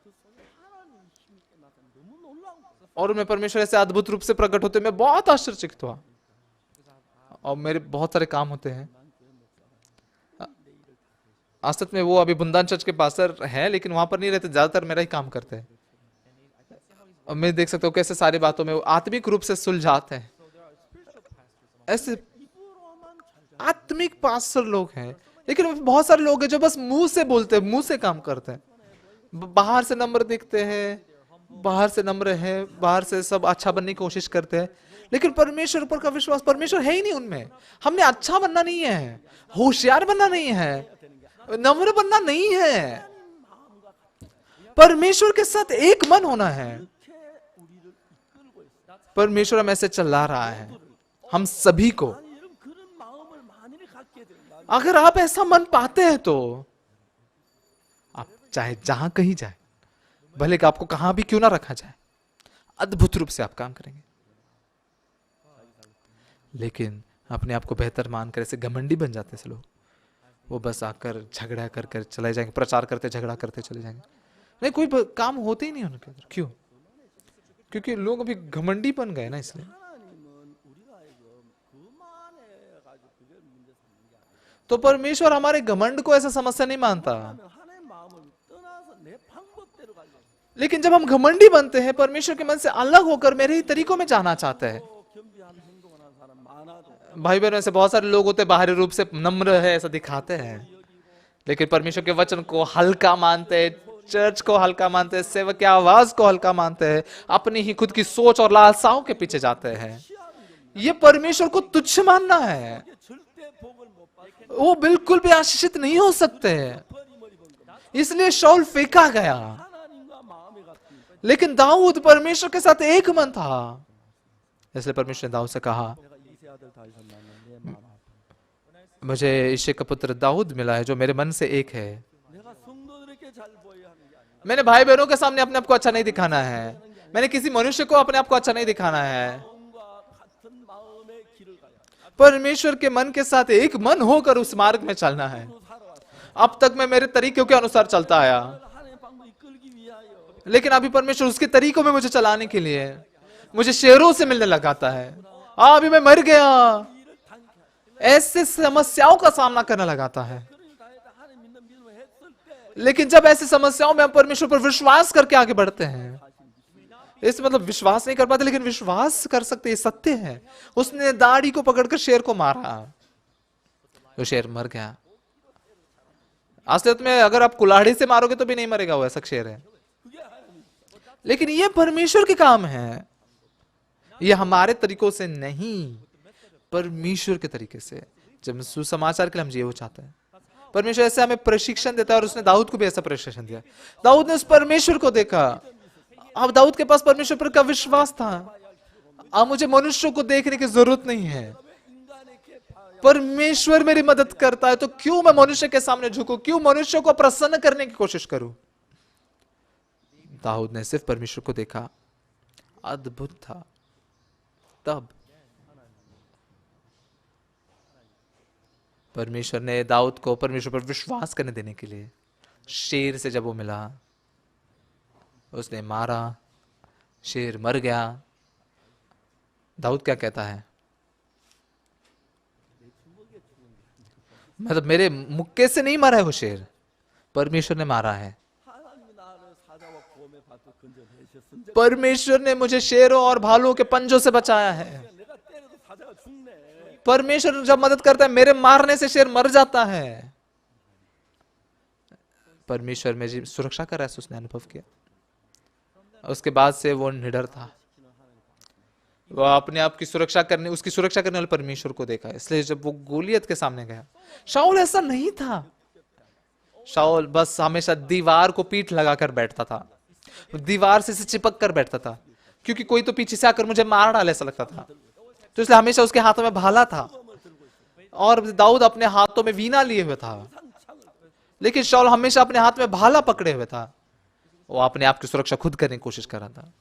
और मैं परमेश्वर ऐसे अद्भुत रूप से प्रकट होते मैं बहुत आश्चर्यचकित हुआ। और मेरे बहुत सारे काम होते हैं। असल में वो अभी बुंदान चर्च के पास्टर है, लेकिन वहां पर नहीं रहते, ज्यादातर मेरा ही काम करते हैं। और मैं देख सकता हूँ कैसे सारी बातों में वो आत्मिक रूप से सुलझाते हैं। ऐसे आत्मिक पास्टर लोग हैं, लेकिन बहुत सारे लोग हैं जो बस मुंह से बोलते हैं, मुंह से काम करते हैं, बाहर से नम्र दिखते हैं, बाहर से नम्र है, बाहर से सब अच्छा बनने की कोशिश करते हैं, लेकिन परमेश्वर पर का विश्वास, परमेश्वर है ही नहीं उनमें। हमने अच्छा बनना नहीं है, होशियार बनना नहीं है, नम्र बनना नहीं है, परमेश्वर के साथ एक मन होना है। परमेश्वर हम ऐसे चला रहा है हम सभी को। अगर आप ऐसा मन पाते हैं तो आप चाहे जहां कहीं जाए, भले कि आपको कहां भी क्यों ना रखा जाए, अद्भुत रूप से आप काम करेंगे। लेकिन अपने आप को बेहतर मानकर ऐसे घमंडी बन जाते हैं लोग, वो बस आकर झगड़ा कर कर चले जाएंगे, प्रचार करते झगड़ा करते चले जाएंगे, नहीं कोई काम होते ही नहीं उनके अंदर। क्यों? क्योंकि लोग अभी घमंडी बन गए ना, इसलिए। तो परमेश्वर हमारे घमंड को ऐसा समस्या नहीं मानता, लेकिन जब हम घमंडी बनते हैं, परमेश्वर के मन से अलग होकर मेरे ही तरीकों में जाना चाहते हैं। भाई बहनों ऐसे बहुत सारे लोग होते हैं, बाहरी रूप से नम्र है ऐसा दिखाते हैं, लेकिन परमेश्वर के वचन को हल्का मानते हैं, चर्च को हल्का मानते हैं, सेवक की आवाज को हल्का मानते हैं, अपनी ही खुद की सोच और लालसाओं के पीछे जाते हैं। ये परमेश्वर को तुच्छ मानना है, वो बिल्कुल भी आशीषित नहीं हो सकते हैं। इसलिए शाऊल फेंका गया, लेकिन दाऊद परमेश्वर के साथ एक मन था। इसलिए परमेश्वर ने दाऊद से कहा मुझे यिशै का पुत्र दाऊद मिला है जो मेरे मन से एक है। मैंने भाई बहनों के सामने अपने आप को अच्छा नहीं दिखाना है, मैंने किसी मनुष्य को अपने आप को अच्छा नहीं दिखाना है, परमेश्वर के मन के साथ एक मन होकर उस मार्ग में चलना है। अब तक मैं मेरे तरीकों के अनुसार चलता आया, लेकिन अभी परमेश्वर उसके तरीकों में मुझे चलाने के लिए मुझे शेरों से मिलने लगाता है। अभी मैं मर गया, ऐसे समस्याओं का सामना करने लगाता है। लेकिन जब ऐसी समस्याओं में हम परमेश्वर पर विश्वास करके आगे बढ़ते हैं, इस मतलब विश्वास नहीं कर पाते लेकिन विश्वास कर सकते, ये सत्य है। उसने दाढ़ी को पकड़कर शेर को मारा, वो शेर मर गया। असलियत में अगर आप कुल्हाड़ी से मारोगे तो भी नहीं मरेगा, वो ऐसा शेर है। लेकिन ये परमेश्वर के काम है, ये हमारे तरीकों से नहीं, परमेश्वर के तरीके से। जब सुसमाचार के लिए हम ये वो चाहते हैं, परमेश्वर ऐसे हमें प्रशिक्षण देता है, और उसने दाऊद को भी ऐसा प्रशिक्षण दिया। दाऊद ने उस परमेश्वर को देखा, अब दाऊद के पास परमेश्वर पर का विश्वास था। अब मुझे मनुष्यों को देखने की जरूरत नहीं है, परमेश्वर मेरी मदद करता है, तो क्यों मैं मनुष्य के सामने झुकूं, क्यों मनुष्यों को प्रसन्न करने की कोशिश करूं। दाऊद ने सिर्फ परमेश्वर को देखा, अद्भुत था। तब परमेश्वर ने दाऊद को परमेश्वर पर विश्वास करने देने के लिए शेर से जब वो मिला, उसने मारा, शेर मर गया। दाऊद क्या कहता है? मतलब मेरे मुक्के से नहीं मरा है वो शेर, परमेश्वर ने मारा है। 하나님이 나를 사자와 곰의 밭도 건져내셨은데 परमेश्वर ने मुझे शेरों और भालुओं के पंजों से बचाया है। 내가 때려도 사자가 죽네. परमेश्वर जब मदद करता है, मेरे मारने से शेर मर जाता है। परमेश्वर मेरी सुरक्षा कर रहा है, उसने अनुभव किया। उसके बाद से वो निडर था। वो अपने आप की सुरक्षा करने, उसकी सुरक्षा करने वाले परमेश्वर को देखा। इसलिए जब वो गोलियत के सामने गया, शाऊल ऐसा नहीं था। शाऊल बस हमेशा दीवार को पीठ लगाकर बैठता था, दीवार से चिपक कर बैठता था, क्योंकि कोई तो पीछे से आकर मुझे मार डाले ऐसा लगता था। तो इसलिए हमेशा उसके हाथों में भाला था, और दाऊद अपने हाथों में वीणा लिए हुए था, लेकिन शाऊल हमेशा अपने हाथ में भाला पकड़े हुए था। वो अपने आप की सुरक्षा खुद करने की कोशिश कर रहा था।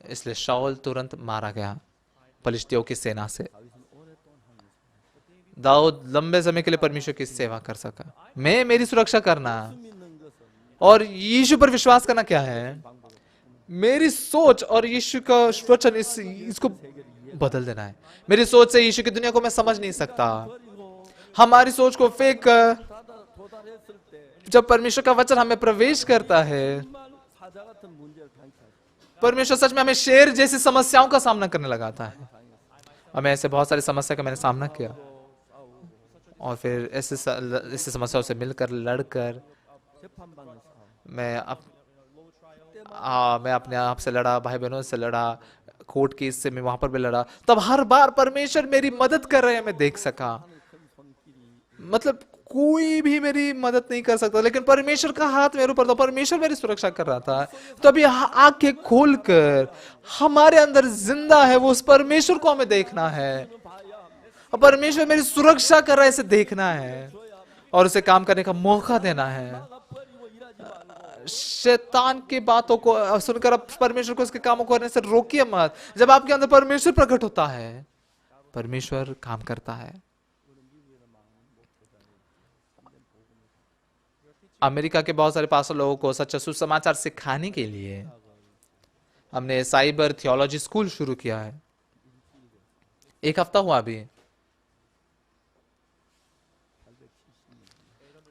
इसलिए शाऊल तुरंत मारा गया फलिश्तियों की सेना से। दाऊद लंबे समय के लिए परमेश्वर की सेवा कर सका। मैं मेरी सुरक्षा करना और यीशु पर विश्वास करना क्या है? मेरी सोच और यीशु का वचन इसको बदल देना है। मेरी सोच से यीशु की दुनिया को मैं समझ नहीं सकता। हमारी सोच को फेंक कर 도달했을 때 जब परमेश्वर का वचन हमें प्रवेश करता है, 정말 사자 같은 문제를 당했어요. परमेश्वर सच में हमें शेर जैसी समस्याओं का सामना करने लगाता है। और मैं ऐसे बहुत सारी समस्या का मैंने सामना किया, और फिर ऐसे समस्याओं से मिलकर लड़कर 재판방을 싸워. मैं अपने आप से लड़ा, भाई बहनों से लड़ा, कोर्ट केस से मैं वहां पर भी लड़ा। तब हर बार परमेश्वर मेरी मदद कर रहे हैं, मैं देख सका। मतलब कोई भी मेरी मदद नहीं कर सकता, लेकिन परमेश्वर का हाथ मेरे ऊपर था, परमेश्वर मेरी सुरक्षा कर रहा था। तो अभी आंखें खोलकर हमारे अंदर जिंदा है वो उस परमेश्वर को हमें देखना है, और परमेश्वर मेरी सुरक्षा कर रहा है इसे देखना है, और उसे काम करने का मौका देना है। शैतान की बातों को सुनकर अब परमेश्वर को उसके कामों को करने से रोकिए मत। जब आपके अंदर परमेश्वर प्रकट होता है, परमेश्वर काम करता है। अमेरिका के बहुत सारे पास्टर लोगों को सच्चा सुसमाचार सिखाने के लिए हमने साइबर थियोलॉजी स्कूल शुरू किया है। 1 हफ्ता हुआ अभी।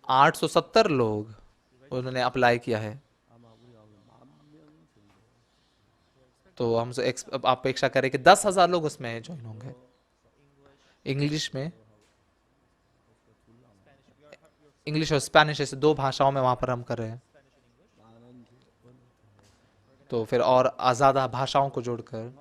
870 लोग उन्होंने अप्लाई किया है। तो हम अपेक्षा करें कि 10,000 लोग उसमें ज्वाइन होंगे। इंग्लिश और स्पेनिश ऐसे 2 भाषाओं में वहां पर हम कर रहे हैं। तो फिर और ज्यादा भाषाओं को जोड़कर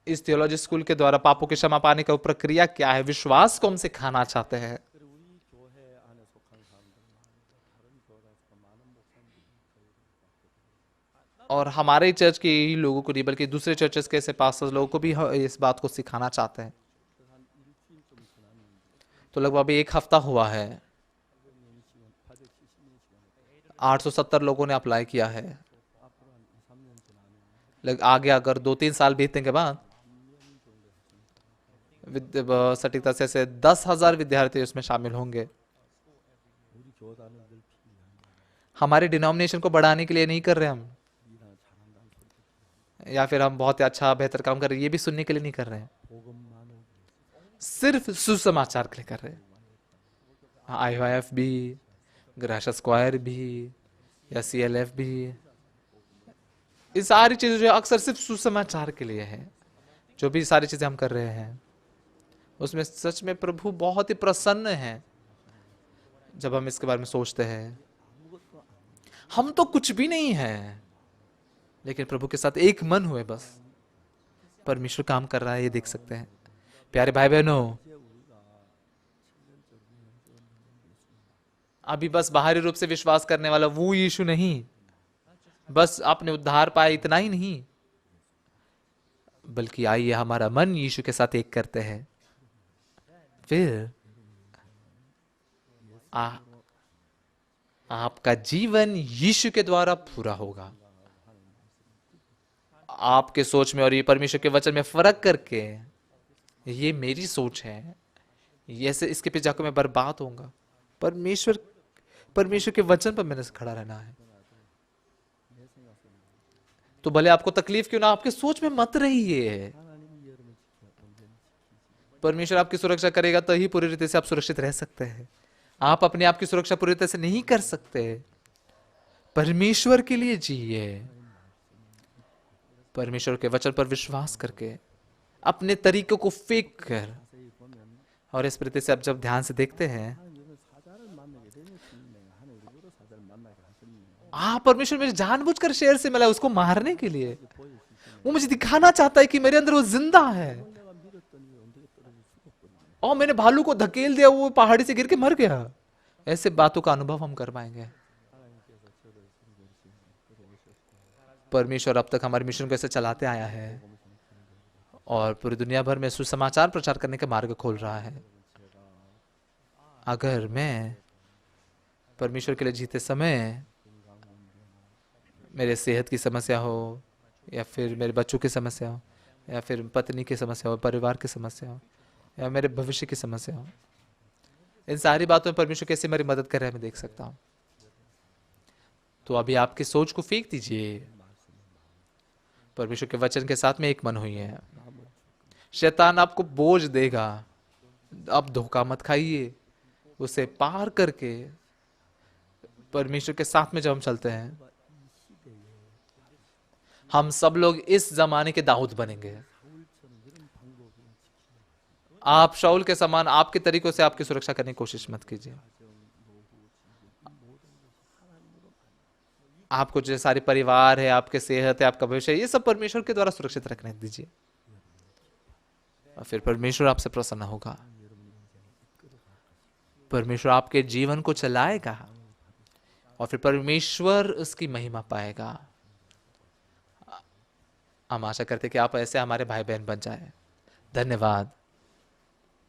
इस थियोलॉजी स्कूल के द्वारा पापों की क्षमा पाने का प्रक्रिया क्या है, विश्वास को हम सिखाना चाहते हैं। 그리고 우리 교회 안에 속한 사람들 다른 교회에서 많은 목사님들이 और हमारे चर्च के ही लोगों को नहीं, बल्कि दूसरे चर्चेस के ऐसे पास्टर्स लोगों को भी इस बात को सिखाना चाहते हैं। तो लगभग अभी 1 हफ्ता हुआ है। 870 लोगों ने अप्लाई किया है। आगे अगर 2-3 साल बीतने के बाद सटीकता से ऐसे 10,000 विद्यार्थी उसमें शामिल होंगे। 우리 교단을 넓히기 위한 हमारे डिनोमिनेशन को बढ़ाने के लिए नहीं कर रहे हम, 우리가 잘한다는 소리 या फिर हम बहुत ही अच्छा बेहतर काम कर रहे हैं ये भी सुनने के लिए नहीं कर रहे हैं, 복음만 오고 सिर्फ सुसमाचार के लिए कर रहे हैं। IYF भी, ग्रेशियस स्क्वायर भी, या CLF भी, ये सारी चीजें जो अक्सर सिर्फ सुसमाचार के लिए है। जो भी सारी चीजें हम कर रहे हैं उसमें सच में प्रभु बहुत ही प्रसन्न है। जब हम इसके बारे में सोचते हैं, हम तो कुछ भी नहीं है, लेकिन प्रभु के साथ एक मन हुए बस परमेश्वर काम कर रहा है, ये देख सकते हैं। प्यारे भाई बहनों, अभी बस बाहरी रूप से विश्वास करने वाला वो यीशु नहीं, बस आपने उद्धार पाया इतना ही नहीं, बल्कि आइए हमारा मन यीशु के साथ एक करते हैं। फिर आपका जीवन यीशु के द्वारा पूरा होगा। आपके सोच में और ये परमेश्वर के वचन में फर्क करके, ये मेरी सोच है, ये इसके पीछे जाकर मैं बर्बाद होऊंगा। परमेश्वर के वचन पर मैंने खड़ा रहना है। तो भले आपको तकलीफ क्यों ना, आपकी सोच में मत रहिए। 하나님이 여러분을 온전히 지키시고 परमेश्वर आपकी सुरक्षा करेगा तो ही पूरी रीति से आप सुरक्षित रह सकते हैं। आप अपने आप की सुरक्षा पूरी तरह से नहीं कर सकते। परमेश्वर के लिए जिए, परमेश्वर के वचन पर विश्वास करके, अपने तरीकों को फेंक कर। 자세히 보면 और इस रीति से आप जब ध्यान से देखते हैं, 하나님은 사자를 만나게 되면 주님의 하나님으로 사자를 만나게 하셨네요. परमेश्वर मुझे जानबूझकर शेर से मिला उसको मारने के लिए। 보여주시네. वो मुझे दिखाना चाहता है कि मेरे अंदर वो जिंदा है। 내가 밀었더니 언덕에 떨어져 죽었거든요. और मैंने भालू को धकेल दिया, वो पहाड़ी से गिर के मर गया। ऐसे बातों का अनुभव हम कर पाएंगे। 하나님께서 저를 성결시키고 끌어오셨고 परमेश्वर अब तक हमारे मिशन को ऐसे चलाते आया है और पूरी दुनिया भर में सुसमाचार प्रचार करने का मार्ग खोल रहा है। अगर मैं परमेश्वर के लिए जीते समय मेरे सेहत की समस्या हो, या फिर मेरे बच्चों की समस्या हो, या फिर पत्नी की समस्या हो, परिवार की समस्या हो, या मेरे भविष्य की समस्या हो, इन सारी बातों में परमेश्वर कैसे मेरी मदद कर रहा है मैं देख सकता हूँ। तो अभी आपकी सोच को फेंक दीजिए, परमेश्वर के वचन के साथ में एक मन हुई है। शैतान आपको बोझ देगा, आप धोखा मत खाइए। उसे पार करके परमेश्वर के साथ में जब हम चलते हैं, हम सब लोग इस जमाने के दाऊद बनेंगे। आप शाऊल के समान आपके तरीकों से आपकी सुरक्षा करने की कोशिश मत कीजिए। आपको जो सारी परिवार है, आपके सेहत है, आपका भविष्य है, ये सब परमेश्वर के द्वारा सुरक्षित रखने दीजिए और फिर परमेश्वर आपसे प्रसन्न होगा। परमेश्वर आपके जीवन को चलाएगा और फिर परमेश्वर उसकी महिमा पाएगा। हम आशा करते हैं कि आप ऐसे हमारे भाई बहन बन जाए। धन्यवाद।